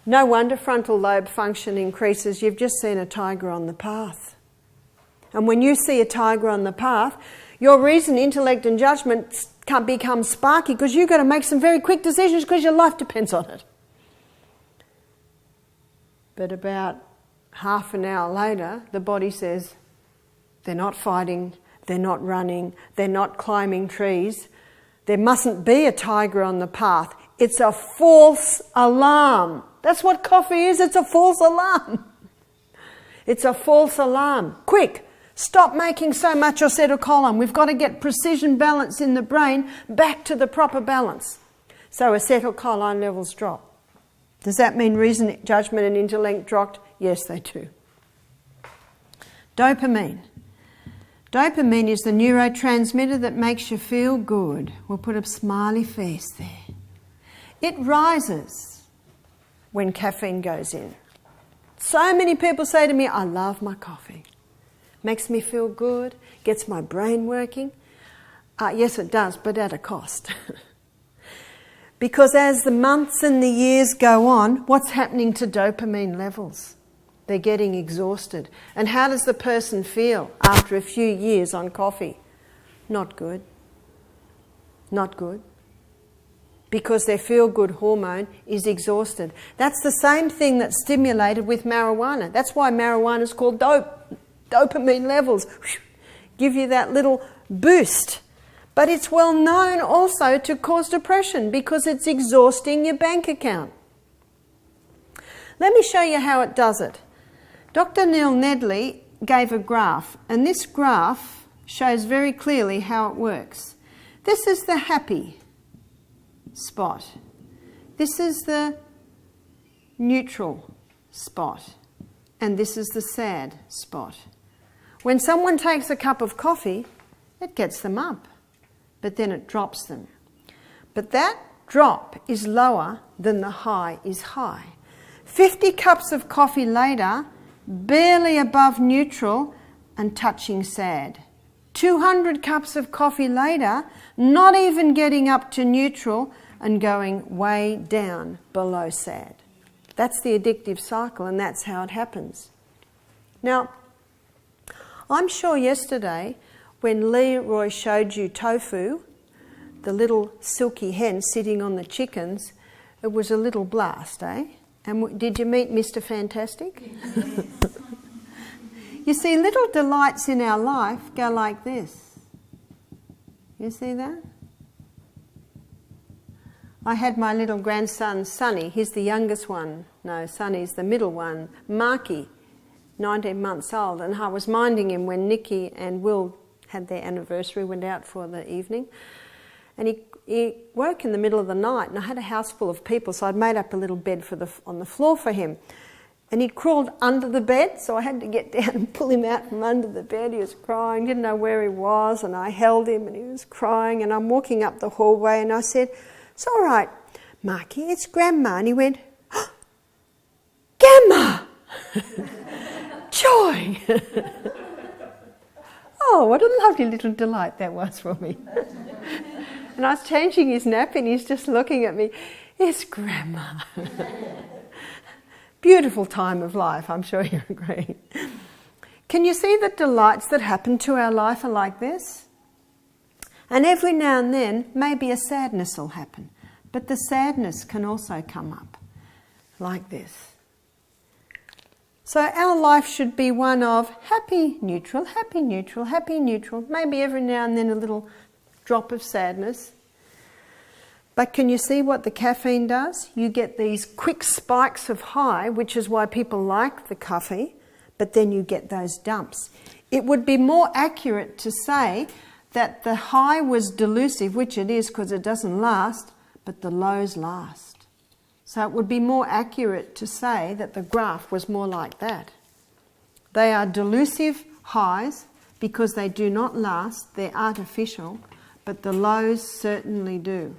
No wonder frontal lobe function increases. You've just seen a tiger on the path. And when you see a tiger on the path, your reason, intellect and judgment can't become sparky because you've got to make some very quick decisions because your life depends on it. But about half an hour later, the body says, they're not fighting, they're not running, they're not climbing trees. There mustn't be a tiger on the path. It's a false alarm. That's what coffee is, it's a false alarm. It's a false alarm. Quick, stop making so much acetylcholine. We've got to get precision balance in the brain back to the proper balance. So acetylcholine levels drop. Does that mean reason, judgment and intellect dropped? Yes, they do. Dopamine. Dopamine is the neurotransmitter that makes you feel good. We'll put a smiley face there. It rises when caffeine goes in. So many people say to me, I love my coffee. Makes me feel good, gets my brain working. Yes, it does, but at a cost. Because as the months and the years go on, what's happening to dopamine levels? They're getting exhausted. And how does the person feel after a few years on coffee? Not good. Not good. Because their feel-good hormone is exhausted. That's the same thing that's stimulated with marijuana. That's why marijuana is called dope. Dopamine levels give you that little boost. But it's well known also to cause depression because it's exhausting your bank account. Let me show you how it does it. Dr. Neil Nedley gave a graph, and this graph shows very clearly how it works. This is the happy spot. This is the neutral spot. And this is the sad spot. When someone takes a cup of coffee, it gets them up, but then it drops them. But that drop is lower than the high is high. 50 cups of coffee later, barely above neutral and touching sad. 200 cups of coffee later, not even getting up to neutral and going way down below sad. That's the addictive cycle, and that's how it happens. Now, I'm sure yesterday when Leroy showed you Tofu, the little silky hen sitting on the chickens, it was a little blast, eh? And did you meet Mr. Fantastic? You see, little delights in our life go like this. You see that? I had my little grandson, Sonny. He's the youngest one. No, Sonny's the middle one. Marky, 19 months old. And I was minding him when Nikki and Will had their anniversary, went out for the evening. And he woke in the middle of the night, and I had a house full of people, so I'd made up a little bed on the floor for him. And he'd crawled under the bed, so I had to get down and pull him out from under the bed. He was crying, didn't know where he was, and I held him and he was crying, and I'm walking up the hallway and I said, "It's all right, Marky, it's Grandma." And he went, "Oh, Gamma!" Joy! Oh, what a lovely little delight that was for me. And I was changing his nap and he's just looking at me. "It's Grandma." Beautiful time of life, I'm sure you agree. Can you see the delights that happen to our life are like this? And every now and then, maybe a sadness will happen. But the sadness can also come up like this. So our life should be one of happy, neutral, happy, neutral, happy, neutral. Maybe every now and then a little drop of sadness. But can you see what the caffeine does? You get these quick spikes of high, which is why people like the coffee, but then you get those dumps. It would be more accurate to say that the high was delusive, which it is because it doesn't last, but the lows last. So it would be more accurate to say that the graph was more like that. They are delusive highs because they do not last, they're artificial, but the lows certainly do.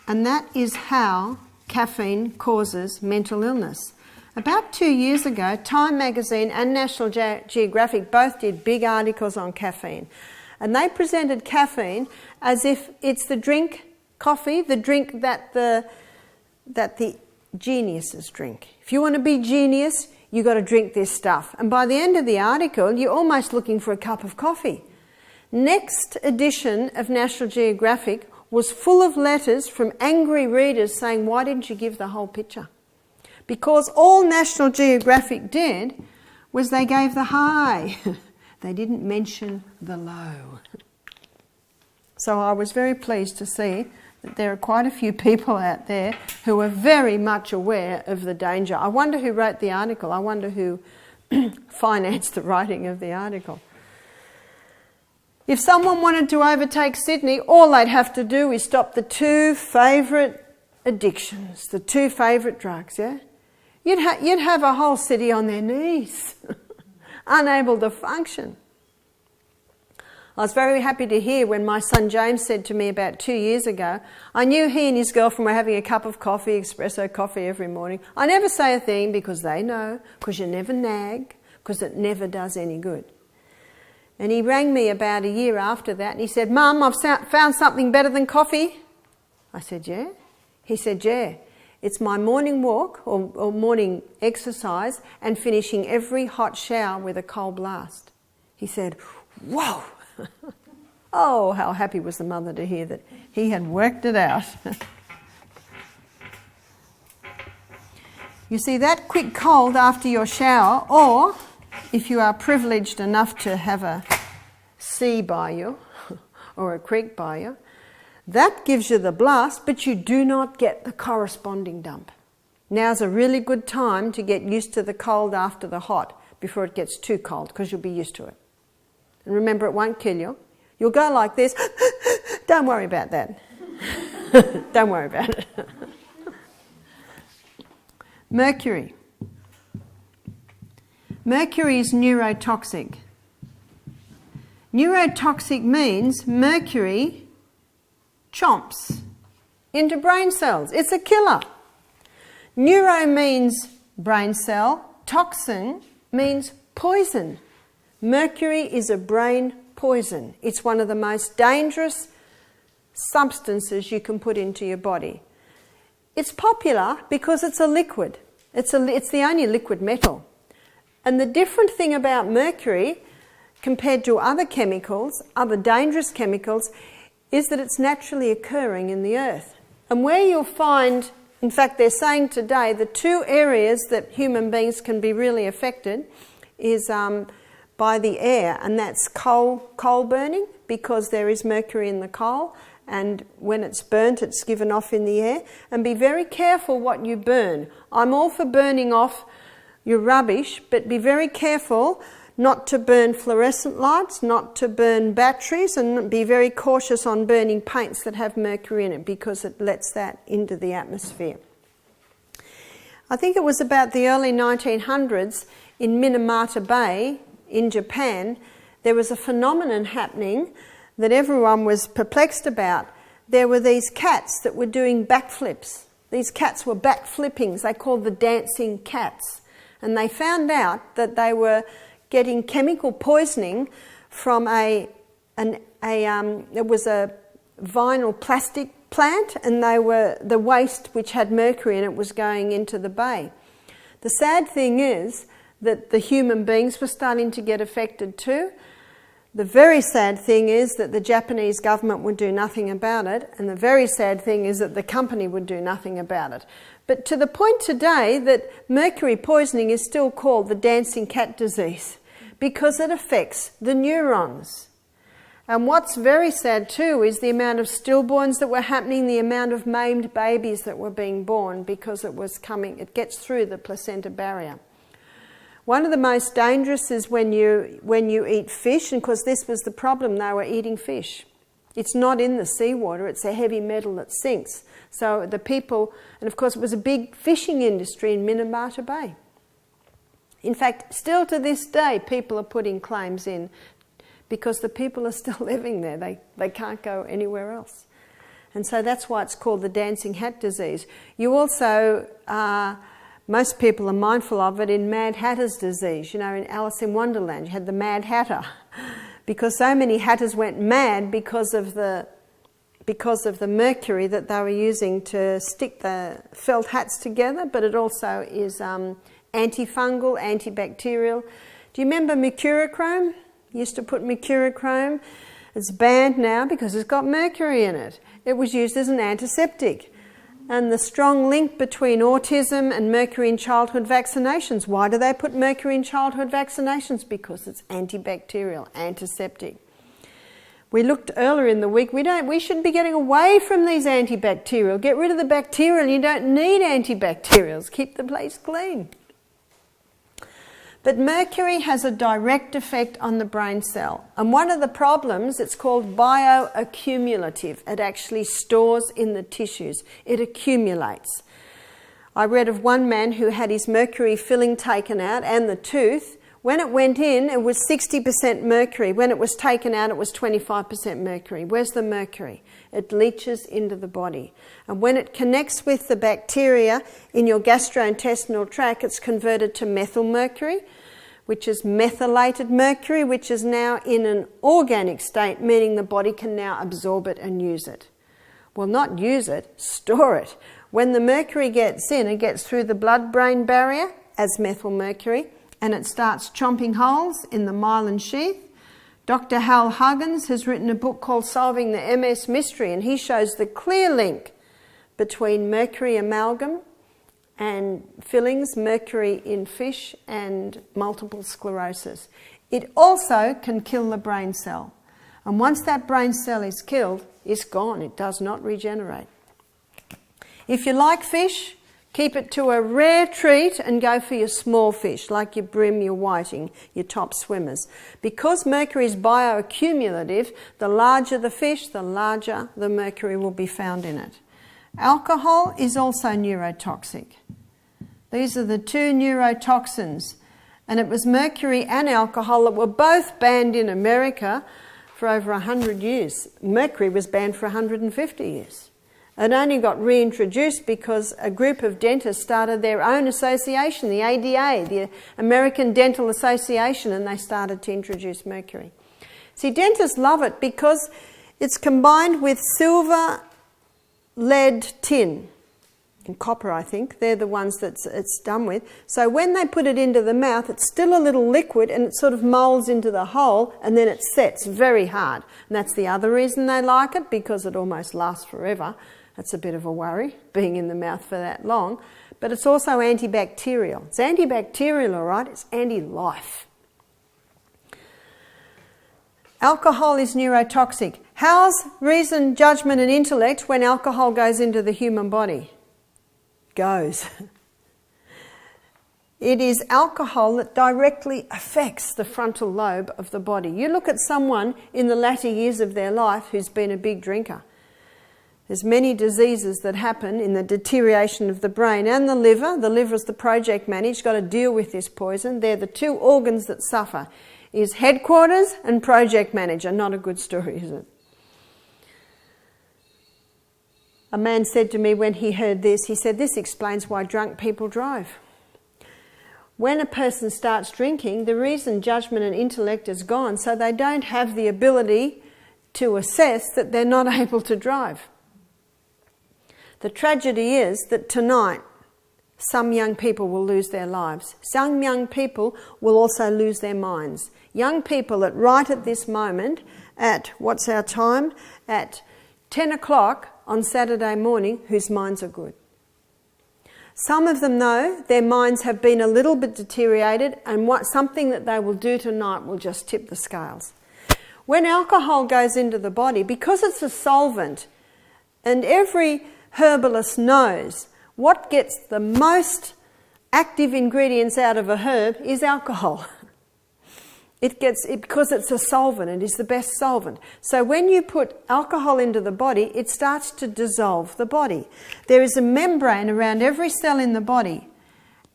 And that is how caffeine causes mental illness. About 2 years ago, Time magazine and National Geographic both did big articles on caffeine. And they presented caffeine as if it's the drink, coffee, the drink that the geniuses drink. If you want to be genius, you've got to drink this stuff. And by the end of the article, you're almost looking for a cup of coffee. Next edition of National Geographic was full of letters from angry readers saying, "Why didn't you give the whole picture?" Because all National Geographic did was they gave the high. They didn't mention the low. So I was very pleased to see that there are quite a few people out there who are very much aware of the danger. I wonder who wrote the article. I wonder who financed the writing of the article. If someone wanted to overtake Sydney, all they'd have to do is stop the two favourite addictions, the two favourite drugs, yeah? You'd have a whole city on their knees, unable to function. I was very happy to hear when my son James said to me about 2 years ago, I knew he and his girlfriend were having a cup of coffee, espresso coffee every morning. I never say a thing because they know, because you never nag, because it never does any good. And he rang me about a year after that and he said, "Mum, I've found something better than coffee." I said, "Yeah?" He said, "Yeah. It's my morning walk or morning exercise and finishing every hot shower with a cold blast." He said, "Whoa." Oh, how happy was the mother to hear that he had worked it out. You see, that quick cold after your shower, or if you are privileged enough to have a sea by you or a creek by you, that gives you the blast, but you do not get the corresponding dump. Now's a really good time to get used to the cold after the hot before it gets too cold, because you'll be used to it. And remember, it won't kill you. You'll go like this. Don't worry about that. Don't worry about it. Mercury. Mercury is neurotoxic. Neurotoxic means mercury chomps into brain cells. It's a killer. Neuro means brain cell. Toxin means poison. Mercury is a brain poison. It's one of the most dangerous substances you can put into your body. It's popular because it's a liquid. It's the only liquid metal. And the different thing about mercury compared to other chemicals, other dangerous chemicals, is that it's naturally occurring in the earth. And where you'll find, in fact they're saying today, the two areas that human beings can be really affected is by the air, and that's coal burning, because there is mercury in the coal, and when it's burnt it's given off in the air. And be very careful what you burn. I'm all for burning off your rubbish, but be very careful not to burn fluorescent lights, not to burn batteries, and be very cautious on burning paints that have mercury in it, because it lets that into the atmosphere. I think it was about the early 1900s in Minamata Bay in Japan, there was a phenomenon happening that everyone was perplexed about. There were these cats that were doing backflips. These cats were backflipping. They called the dancing cats. And they found out that they were getting chemical poisoning from it was a vinyl plastic plant, and the waste which had mercury in it was going into the bay. The sad thing is that the human beings were starting to get affected too. The very sad thing is that the Japanese government would do nothing about it, and the very sad thing is that the company would do nothing about it. But to the point today that mercury poisoning is still called the dancing cat disease because it affects the neurons. And what's very sad too is the amount of stillborns that were happening, the amount of maimed babies that were being born because it gets through the placenta barrier. One of the most dangerous is when you eat fish, and because this was the problem, they were eating fish. It's not in the seawater, it's a heavy metal that sinks. So the people, and of course it was a big fishing industry in Minamata Bay. In fact, still to this day, people are putting claims in because the people are still living there. They can't go anywhere else. And so that's why it's called the dancing hat disease. You also, most people are mindful of it in Mad Hatter's disease. You know, in Alice in Wonderland, you had the Mad Hatter. Because so many hatters went mad because of the mercury that they were using to stick the felt hats together, but it also is antifungal, antibacterial. Do you remember mercurochrome? Used to put mercurochrome. It's banned now because it's got mercury in it. It was used as an antiseptic. And the strong link between autism and mercury in childhood vaccinations. Why do they put mercury in childhood vaccinations? Because it's antibacterial, antiseptic. We looked earlier in the week, we should be getting away from these antibacterial. Get rid of the bacterial. You don't need antibacterials. Keep the place clean. But mercury has a direct effect on the brain cell. And one of the problems, it's called bioaccumulative. It actually stores in the tissues. It accumulates. I read of one man who had his mercury filling taken out and the tooth. When it went in, it was 60% mercury. When it was taken out, it was 25% mercury. Where's the mercury? It leaches into the body. And when it connects with the bacteria in your gastrointestinal tract, it's converted to methylmercury, which is methylated mercury, which is now in an organic state, meaning the body can now absorb it and use it. Well, not use it, store it. When the mercury gets in, it gets through the blood-brain barrier as methylmercury, and it starts chomping holes in the myelin sheath. Dr. Hal Huggins has written a book called Solving the MS Mystery, and he shows the clear link between mercury amalgam and fillings, mercury in fish, and multiple sclerosis. It also can kill the brain cell. And once that brain cell is killed, it's gone. It does not regenerate. If you like fish, keep it to a rare treat and go for your small fish, like your bream, your whiting, your top swimmers. Because mercury is bioaccumulative, the larger the fish, the larger the mercury will be found in it. Alcohol is also neurotoxic. These are the two neurotoxins. And it was mercury and alcohol that were both banned in America for over 100 years. Mercury was banned for 150 years. It only got reintroduced because a group of dentists started their own association, the ADA, the American Dental Association, and they started to introduce mercury. See, dentists love it because it's combined with silver, lead, tin, and copper, I think. They're the ones that it's done with. So when they put it into the mouth, it's still a little liquid and it sort of moulds into the hole and then it sets very hard. And that's the other reason they like it, because it almost lasts forever. That's a bit of a worry, being in the mouth for that long. But it's also antibacterial. It's antibacterial, all right? It's anti-life. Alcohol is neurotoxic. How's reason, judgment and intellect when alcohol goes into the human body? Goes. It is alcohol that directly affects the frontal lobe of the body. You look at someone in the latter years of their life who's been a big drinker. There's many diseases that happen in the deterioration of the brain and the liver. The liver is the project manager. He's got to deal with this poison. They're the two organs that suffer. Is headquarters and project manager. Not a good story, is it? A man said to me when he heard this, he said, this explains why drunk people drive. When a person starts drinking, the reason judgment and intellect is gone, so they don't have the ability to assess that they're not able to drive. The tragedy is that tonight, some young people will lose their lives. Some young people will also lose their minds. Young people that right at this moment, at, what's our time? At 10 o'clock on Saturday morning, whose minds are good. Some of them, though, their minds have been a little bit deteriorated, and something that they will do tonight will just tip the scales. When alcohol goes into the body, because it's a solvent, and every herbalist knows what gets the most active ingredients out of a herb is alcohol. Because it's a solvent, it is the best solvent. So when you put alcohol into the body, it starts to dissolve the body. There is a membrane around every cell in the body,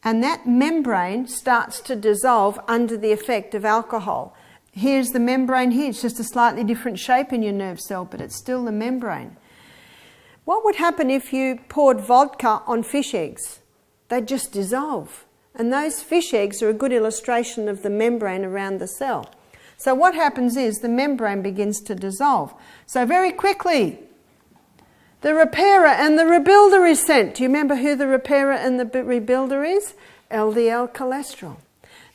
and that membrane starts to dissolve under the effect of alcohol. Here's the membrane here. It's just a slightly different shape in your nerve cell, but it's still the membrane. What would happen if you poured vodka on fish eggs? They'd just dissolve. And those fish eggs are a good illustration of the membrane around the cell. So what happens is the membrane begins to dissolve. So very quickly, the repairer and the rebuilder is sent. Do you remember who the repairer and the rebuilder is? LDL cholesterol.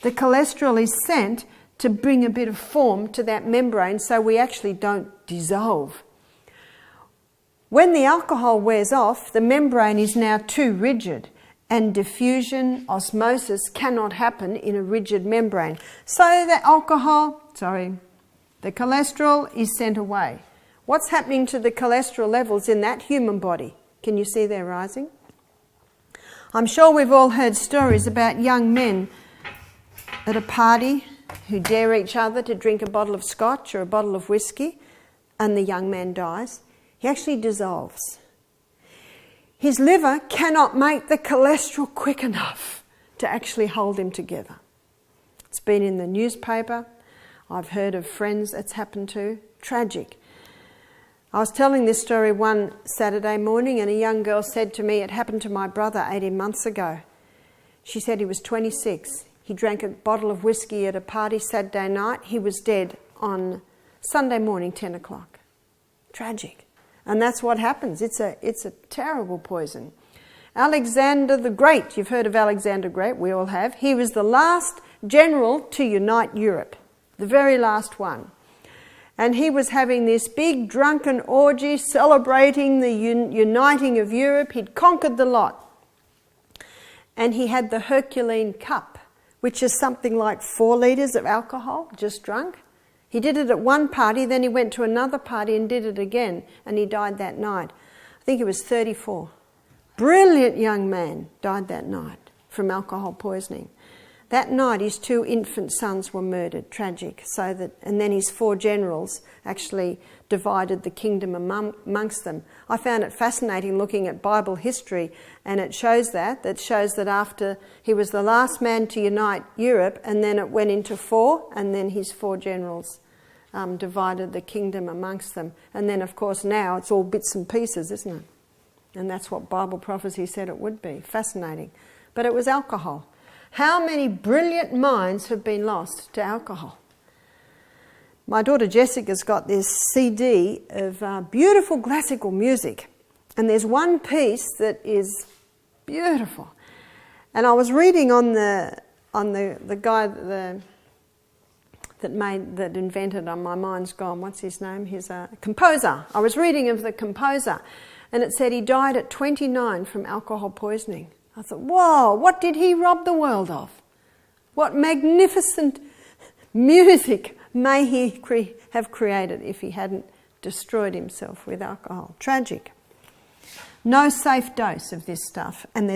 The cholesterol is sent to bring a bit of form to that membrane so we actually don't dissolve. When the alcohol wears off, the membrane is now too rigid, and diffusion, osmosis cannot happen in a rigid membrane. So the cholesterol is sent away. What's happening to the cholesterol levels in that human body? Can you see they're rising? I'm sure we've all heard stories about young men at a party who dare each other to drink a bottle of scotch or a bottle of whiskey, and the young man dies. He actually dissolves. His liver cannot make the cholesterol quick enough to actually hold him together. It's been in the newspaper. I've heard of friends it's happened to. Tragic. I was telling this story one Saturday morning, and a young girl said to me, it happened to my brother 18 months ago. She said he was 26. He drank a bottle of whiskey at a party Saturday night. He was dead on Sunday morning, 10 o'clock. Tragic. And that's what happens. It's a terrible poison. Alexander the Great, you've heard of Alexander the Great, we all have. He was the last general to unite Europe, the very last one. And he was having this big drunken orgy celebrating the uniting of Europe. He'd conquered the lot. And he had the Herculean cup, which is something like 4 litres of alcohol, just drunk. He did it at one party, then he went to another party and did it again, and he died that night. I think he was 34. Brilliant young man, died that night from alcohol poisoning. That night his 2 infant sons were murdered, tragic. And then his 4 generals actually divided the kingdom amongst them. I found it fascinating looking at Bible history, and it shows that after he was the last man to unite Europe, and then it went into 4, and then his 4 generals divided the kingdom amongst them. And then, of course, now it's all bits and pieces, isn't it? And that's what Bible prophecy said it would be. Fascinating. But it was alcohol. How many brilliant minds have been lost to alcohol? My daughter Jessica's got this CD of beautiful classical music, and there's one piece that is beautiful. And I was reading on the guy that invented My Mind's Gone. What's his name? He's a composer. I was reading of the composer, and it said he died at 29 from alcohol poisoning. I thought, whoa, what did he rob the world of? What magnificent music may he have created if he hadn't destroyed himself with alcohol. Tragic. No safe dose of this stuff. And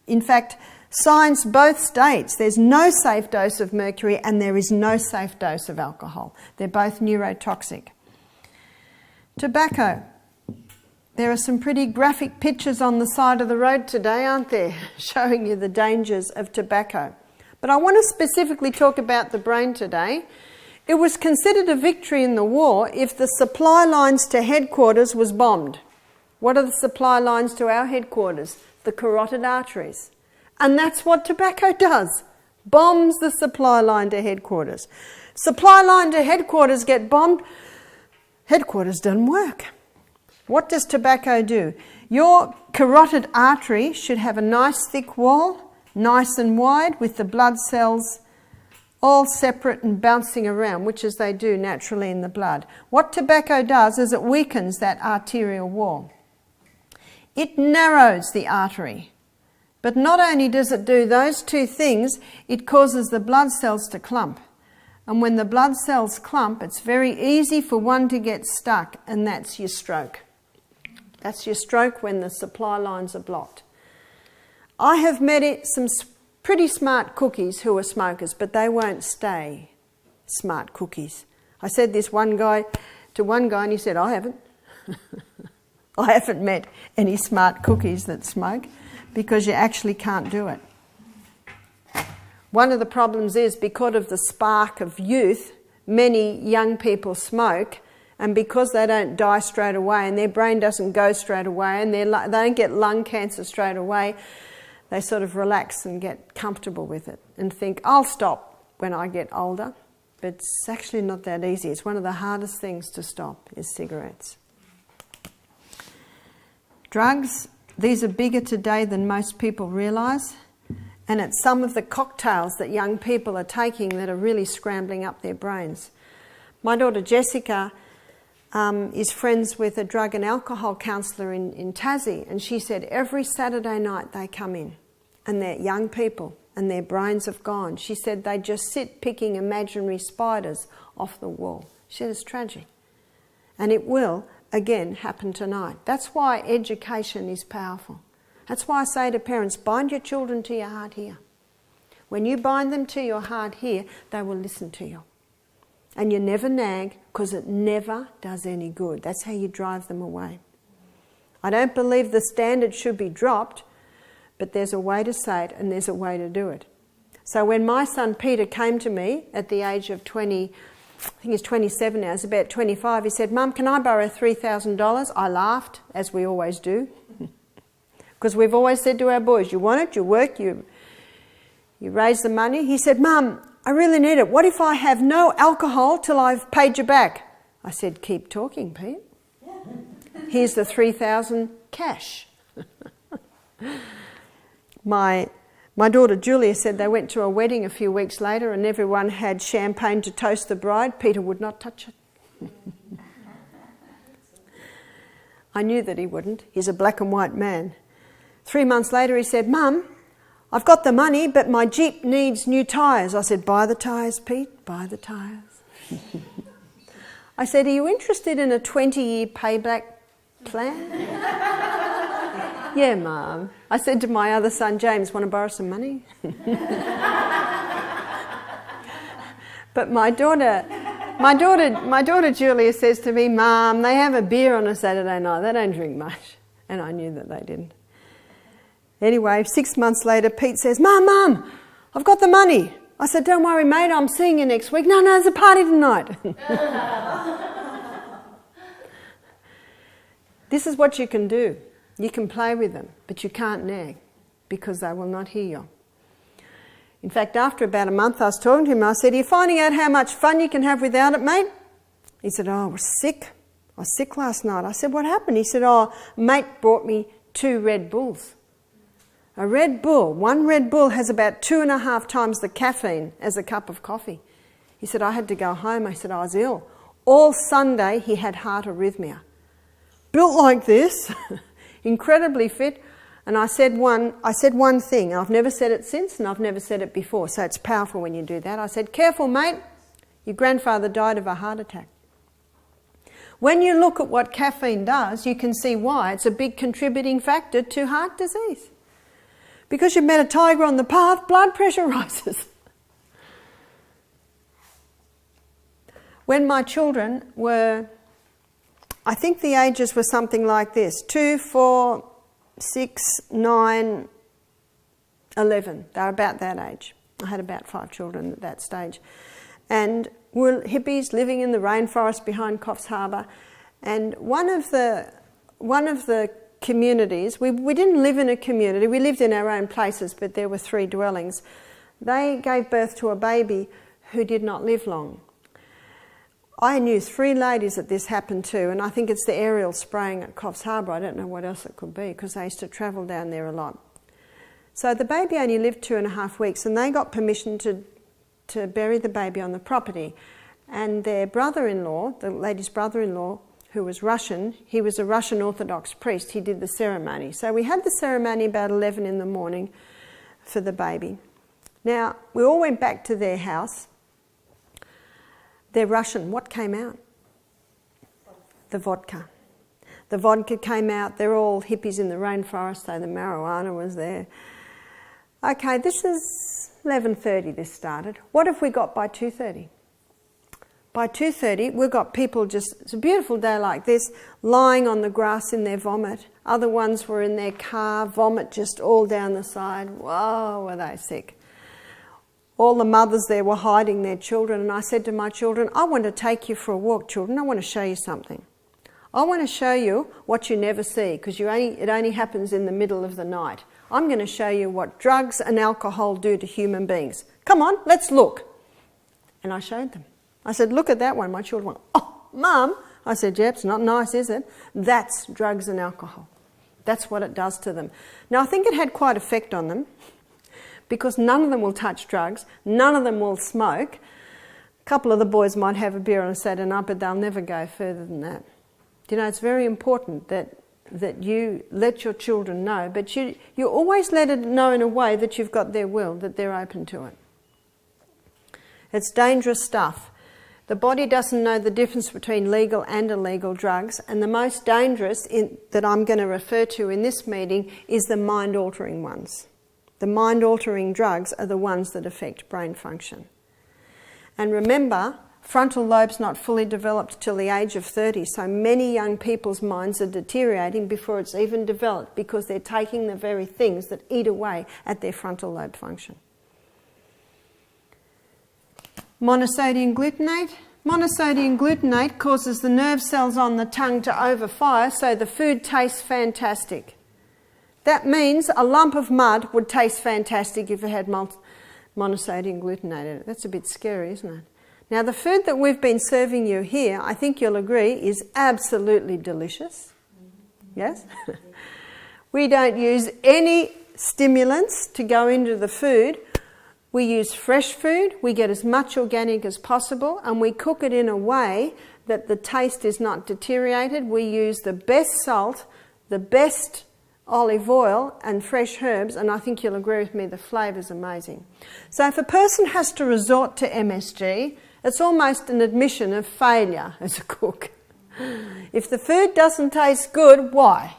in fact, science both states there's no safe dose of mercury and there is no safe dose of alcohol. They're both neurotoxic. Tobacco. There are some pretty graphic pictures on the side of the road today, aren't there, showing you the dangers of tobacco. But I want to specifically talk about the brain today. It was considered a victory in the war if the supply lines to headquarters was bombed. What are the supply lines to our headquarters? The carotid arteries. And that's what tobacco does. Bombs the supply line to headquarters. Supply line to headquarters get bombed. Headquarters doesn't work. What does tobacco do? Your carotid artery should have a nice thick wall, nice and wide, with the blood cells all separate and bouncing around, which as they do naturally in the blood. What tobacco does is it weakens that arterial wall. It narrows the artery. But not only does it do those two things, it causes the blood cells to clump. And when the blood cells clump, it's very easy for one to get stuck, and that's your stroke. That's your stroke when the supply lines are blocked. I have met some pretty smart cookies who are smokers, but they won't stay smart cookies. I said this to one guy, and he said, I haven't. I haven't met any smart cookies that smoke, because you actually can't do it. One of the problems is because of the spark of youth, many young people smoke, and because they don't die straight away and their brain doesn't go straight away and they don't get lung cancer straight away, they sort of relax and get comfortable with it and think, I'll stop when I get older. But it's actually not that easy. It's one of the hardest things to stop is cigarettes. Drugs, these are bigger today than most people realise, and it's some of the cocktails that young people are taking that are really scrambling up their brains. My daughter Jessica is friends with a drug and alcohol counsellor in Tassie, and she said every Saturday night they come in, and they're young people, and their brains have gone. She said they just sit picking imaginary spiders off the wall. She said it's tragic. And it will, again, happen tonight. That's why education is powerful. That's why I say to parents, bind your children to your heart here. When you bind them to your heart here, they will listen to you. And you never nag, because it never does any good. That's how you drive them away. I don't believe the standard should be dropped, but there's a way to say it and there's a way to do it. So when my son Peter came to me at the age of 20, I think he's 27 now, he's about 25, he said, Mum, can I borrow $3,000? I laughed, as we always do. Because we've always said to our boys, you want it, you work, you raise the money. He said, Mum, I really need it. What if I have no alcohol till I've paid you back? I said, keep talking, Pete. Here's the $3,000 cash. My daughter Julia said they went to a wedding a few weeks later and everyone had champagne to toast the bride. Peter would not touch it. I knew that he wouldn't. He's a black and white man. 3 months later he said, Mum, I've got the money, but my Jeep needs new tyres. I said, buy the tyres, Pete, buy the tyres. I said, are you interested in a 20-year payback plan? Yeah, Mum. I said to my other son, James, want to borrow some money? But my daughter Julia says to me, Mum, they have a beer on a Saturday night. They don't drink much. And I knew that they didn't. Anyway, 6 months later, Pete says, Mum, I've got the money. I said, don't worry, mate, I'm seeing you next week. No, there's a party tonight. This is what you can do. You can play with them, but you can't nag because they will not hear you. In fact, after about a month, I was talking to him. I said, are you finding out how much fun you can have without it, mate? He said, I was sick. I was sick last night. I said, what happened? He said, mate brought me 2 Red Bulls. A Red Bull, 1 Red Bull has about 2.5 times the caffeine as a cup of coffee. He said, I had to go home. I said, I was ill. All Sunday he had heart arrhythmia. Built like this, incredibly fit. And I said one thing, and I've never said it since, and I've never said it before, so it's powerful when you do that. I said, careful, mate, your grandfather died of a heart attack. When you look at what caffeine does, you can see why it's a big contributing factor to heart disease. Because you've met a tiger on the path, blood pressure rises. When my children were I think the ages were something like this: 2, 4, 6, 9, 11. They were about that age. I had about 5 children at that stage. And were hippies living in the rainforest behind Coffs Harbour. And one of the communities, we didn't live in a community, we lived in our own places, but there were 3 dwellings. They gave birth to a baby who did not live long. I knew 3 ladies that this happened to, and I think it's the aerial spraying at Coffs Harbour. I don't know what else it could be, because they used to travel down there a lot. So the baby only lived 2.5 weeks, and they got permission to bury the baby on the property. And their brother-in-law, the lady's brother-in-law, who was Russian, he was a Russian Orthodox priest, he did the ceremony. So we had the ceremony about 11 in the morning for the baby. Now, we all went back to their house. They're Russian. What came out? The vodka. The vodka came out. They're all hippies in the rainforest, so the marijuana was there. Okay, this is 11:30 this started. What have we got by 2:30? By 2:30, we've got people just, it's a beautiful day like this, lying on the grass in their vomit. Other ones were in their car, vomit just all down the side. Whoa, were they sick. All the mothers there were hiding their children, and I said to my children, I want to take you for a walk, children. I want to show you something. I want to show you what you never see, because it only happens in the middle of the night. I'm going to show you what drugs and alcohol do to human beings. Come on, let's look. And I showed them. I said, look at that one. My children went, oh, Mum. I said, yeah, it's not nice, is it? That's drugs and alcohol. That's what it does to them. Now, I think it had quite effect on them, because none of them will touch drugs, none of them will smoke. A couple of the boys might have a beer on a Saturday night, but they'll never go further than that. You know, it's very important that you let your children know, but you always let it know in a way that you've got their will, that they're open to it. It's dangerous stuff. The body doesn't know the difference between legal and illegal drugs, and the most dangerous that I'm going to refer to in this meeting is the mind-altering ones. The mind-altering drugs are the ones that affect brain function. And remember, frontal lobe's not fully developed till the age of 30, so many young people's minds are deteriorating before it's even developed, because they're taking the very things that eat away at their frontal lobe function. Monosodium glutamate. Monosodium glutamate causes the nerve cells on the tongue to overfire, so the food tastes fantastic. That means a lump of mud would taste fantastic if it had monosodium glutamate in it. That's a bit scary, isn't it? Now, the food that we've been serving you here, I think you'll agree, is absolutely delicious. Yes? We don't use any stimulants to go into the food. We use fresh food, we get as much organic as possible, and we cook it in a way that the taste is not deteriorated. We use the best salt, the best olive oil and fresh herbs, and I think you'll agree with me, the flavour's amazing. So if a person has to resort to MSG, it's almost an admission of failure as a cook. If the food doesn't taste good, why?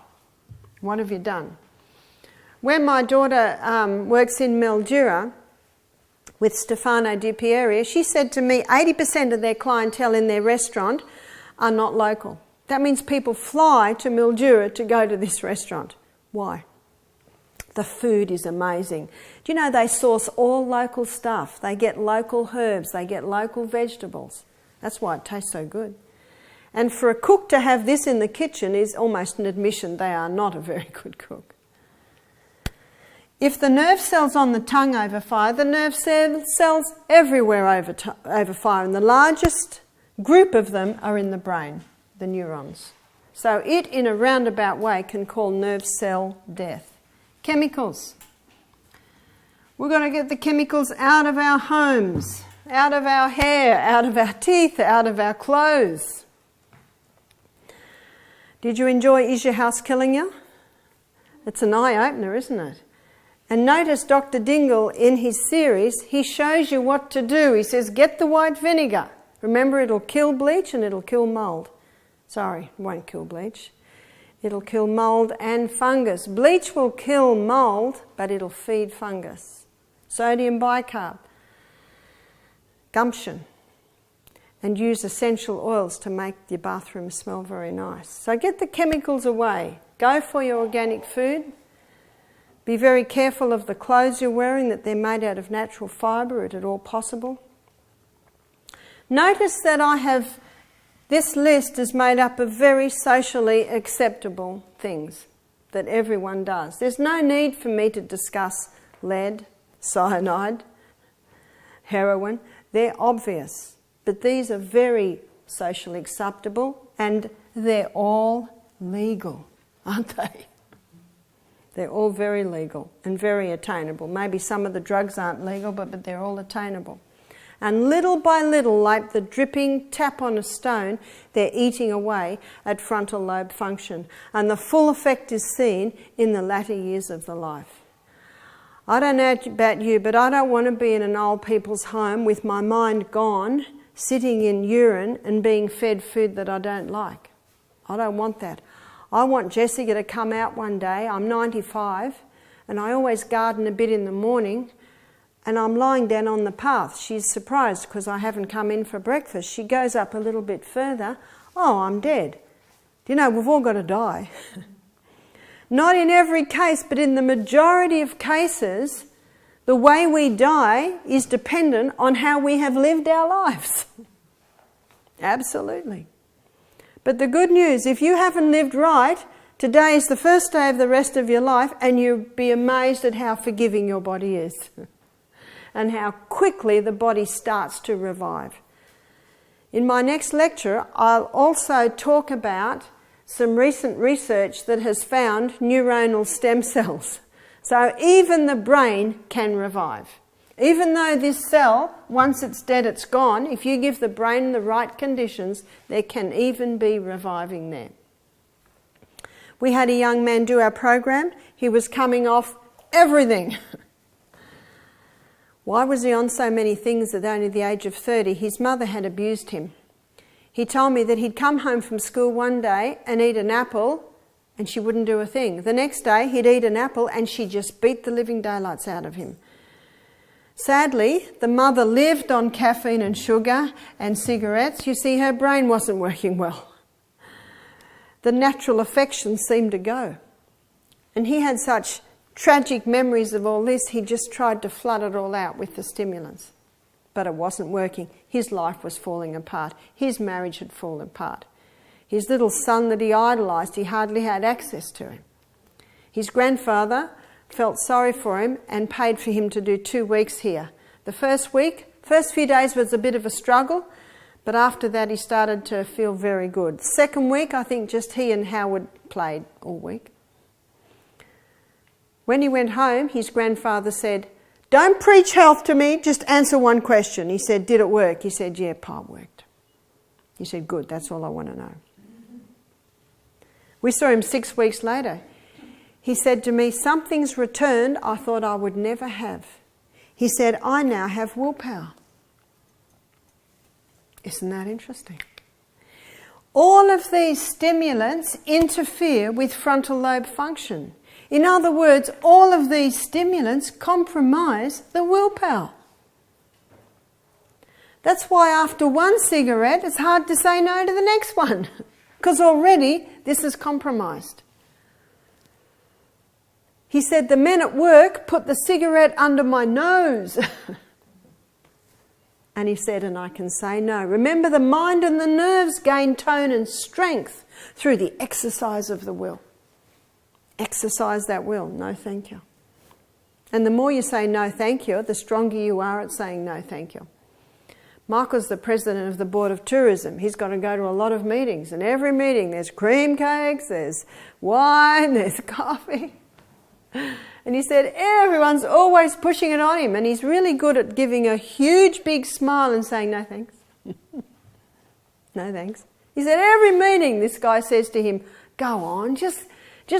What have you done? When my daughter works in Mildura with Stefano Di Pieri, she said to me 80% of their clientele in their restaurant are not local. That means people fly to Mildura to go to this restaurant. Why? The food is amazing. Do you know they source all local stuff? They get local herbs, they get local vegetables. That's why it tastes so good. And for a cook to have this in the kitchen is almost an admission they are not a very good cook. If the nerve cells on the tongue overfire, the nerve cells everywhere overfire, and the largest group of them are in the brain, the neurons. So it, in a roundabout way, can call nerve cell death. Chemicals. We're going to get the chemicals out of our homes, out of our hair, out of our teeth, out of our clothes. Did you enjoy Is Your House Killing You? It's an eye-opener, isn't it? And notice Dr. Dingle, in his series, he shows you what to do. He says, get the white vinegar. Remember, it'll kill bleach and it'll kill mould. Sorry, it won't kill bleach. It'll kill mould and fungus. Bleach will kill mould, but it'll feed fungus. Sodium bicarb. Gumption. and use essential oils to make your bathroom smell very nice. So get the chemicals away. Go for your organic food. Be very careful of the clothes you're wearing, that they're made out of natural fibre if at all possible. Notice that this list is made up of very socially acceptable things that everyone does. There's no need for me to discuss lead, cyanide, heroin. They're obvious. But these are very socially acceptable and they're all legal, aren't they? They're all very legal and very attainable. Maybe some of the drugs aren't legal, but they're all attainable. And little by little, like the dripping tap on a stone, they're eating away at frontal lobe function. And the full effect is seen in the latter years of the life. I don't know about you, but I don't want to be in an old people's home with my mind gone, sitting in urine and being fed food that I don't like. I don't want that. I want Jessica to come out one day. I'm 95 and I always garden a bit in the morning, and I'm lying down on the path. She's surprised because I haven't come in for breakfast. She goes up a little bit further. Oh, I'm dead. Do you know, we've all got to die. Not in every case, but in the majority of cases, the way we die is dependent on how we have lived our lives. Absolutely. But the good news, if you haven't lived right, today is the first day of the rest of your life, and you'll be amazed at how forgiving your body is and how quickly the body starts to revive. In my next lecture, I'll also talk about some recent research that has found neuronal stem cells. So even the brain can revive. Even though this cell, once it's dead, it's gone, if you give the brain the right conditions, there can even be reviving there. We had a young man do our program. He was coming off everything. Why was he on so many things at only the age of 30? His mother had abused him. He told me that he'd come home from school one day and eat an apple and she wouldn't do a thing. The next day he'd eat an apple and she just beat the living daylights out of him. Sadly, the mother lived on caffeine and sugar and cigarettes. You see, her brain wasn't working well. The natural affections seemed to go. And he had such tragic memories of all this, he just tried to flood it all out with the stimulants. But it wasn't working. His life was falling apart. His marriage had fallen apart. His little son that he idolised, he hardly had access to him. His grandfather felt sorry for him and paid for him to do 2 weeks here. The first few days was a bit of a struggle, but after that he started to feel very good. Second week, I think just he and Howard played all week. When he went home, his grandfather said, "Don't preach health to me, just answer one question." He said, "Did it work?" He said, "Yeah, Pa, it worked." He said, "Good, that's all I want to know." We saw him 6 weeks later. He said to me, "Something's returned I thought I would never have." He said, "I now have willpower." Isn't that interesting? All of these stimulants interfere with frontal lobe function. In other words, all of these stimulants compromise the willpower. That's why after one cigarette, it's hard to say no to the next one, because already this is compromised. He said, "The men at work put the cigarette under my nose." And he said, "And I can say no." Remember, the mind and the nerves gain tone and strength through the exercise of the will. Exercise that will. No, thank you. And the more you say no, thank you, the stronger you are at saying no, thank you. Michael's the president of the Board of Tourism. He's got to go to a lot of meetings, and every meeting there's cream cakes, there's wine, there's coffee. And he said everyone's always pushing it on him, and he's really good at giving a huge big smile and saying no thanks. No thanks. He said every meeting this guy says to him, "Go on, just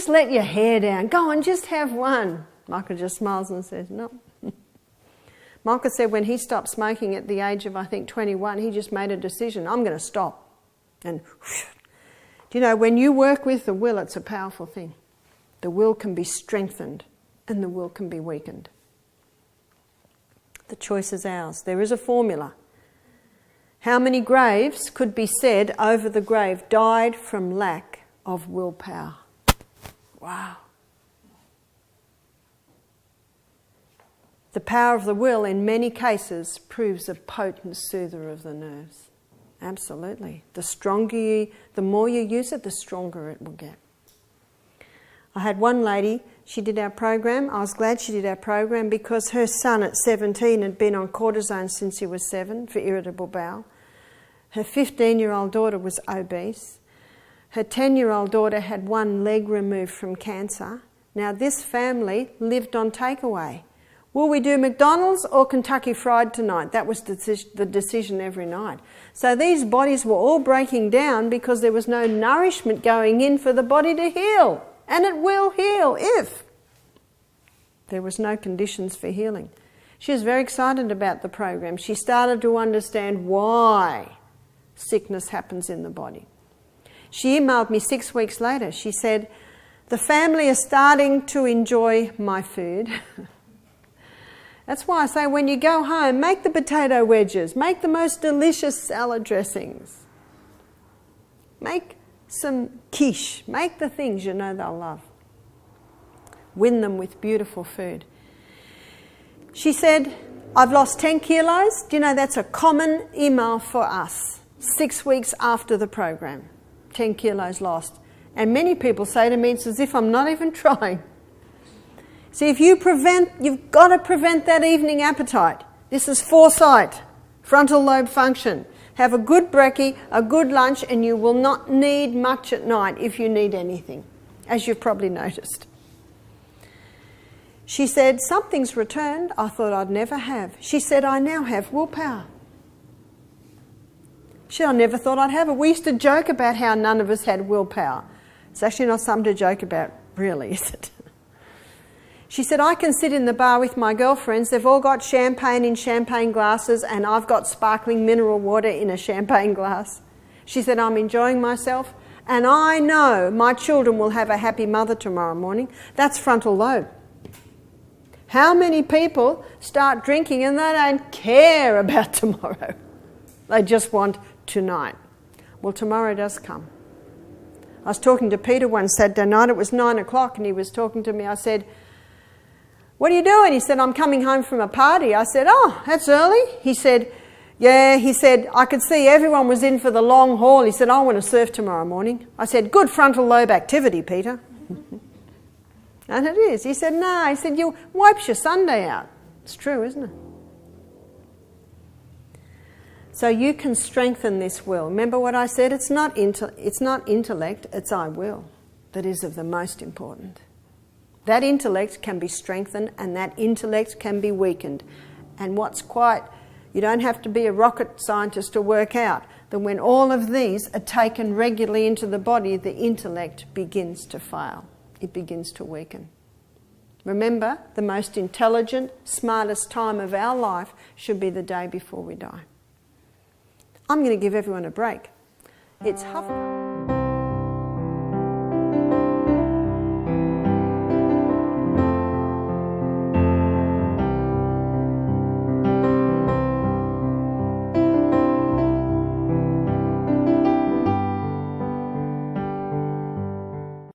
let your hair down. Go on, just have one." Michael just smiles and says no. Michael said when he stopped smoking at the age of, I think, 21, he just made a decision, "I'm going to stop." And do you know, when you work with the will, it's a powerful thing. The will can be strengthened and the will can be weakened. The choice is ours. There is a formula. How many graves could be said over the grave died from lack of willpower? Wow. The power of the will in many cases proves a potent soother of the nerves. Absolutely. The more you use it, the stronger it will get. I had one lady, she did our program. I was glad she did our program because her son at 17 had been on cortisone since he was 7 for irritable bowel. Her 15-year-old daughter was obese. Her 10-year-old daughter had one leg removed from cancer. Now this family lived on takeaway. Will we do McDonald's or Kentucky Fried tonight? That was the decision every night. So these bodies were all breaking down because there was no nourishment going in for the body to heal. And it will heal if there was no conditions for healing. She was very excited about the program. She started to understand why sickness happens in the body. She emailed me 6 weeks later. She said, the family is starting to enjoy my food. That's why I say when you go home, make the potato wedges, make the most delicious salad dressings. Make some quiche, make the things you know they'll love. Win them with beautiful food. She said, I've lost 10 kilos. Do you know that's a common email for us? 6 weeks after the program, 10 kilos lost. And many people say to me, it's as if I'm not even trying. See, if you've got to prevent that evening appetite. This is foresight, frontal lobe function. Have a good brekkie, a good lunch, and you will not need much at night if you need anything, as you've probably noticed. She said, something's returned I thought I'd never have. She said, I now have willpower. She said, I never thought I'd have it. We used to joke about how none of us had willpower. It's actually not something to joke about, really, is it? She said, I can sit in the bar with my girlfriends. They've all got champagne in champagne glasses and I've got sparkling mineral water in a champagne glass. She said, I'm enjoying myself and I know my children will have a happy mother tomorrow morning. That's frontal lobe. How many people start drinking and they don't care about tomorrow? They just want tonight. Well, tomorrow does come. I was talking to Peter one Saturday night. It was 9 o'clock and he was talking to me. I said, what are you doing? He said, I'm coming home from a party. I said, oh, that's early. He said, yeah. He said, I could see everyone was in for the long haul. He said, I want to surf tomorrow morning. I said, good frontal lobe activity, Peter. And it is. He said, no. He said, you wipes your Sunday out. It's true, isn't it? So you can strengthen this will. Remember what I said? It's not intellect, it's I will that is of the most important. That intellect can be strengthened and that intellect can be weakened. And you don't have to be a rocket scientist to work out that when all of these are taken regularly into the body, the intellect begins to fail. It begins to weaken. Remember, the most intelligent, smartest time of our life should be the day before we die. I'm going to give everyone a break. It's half.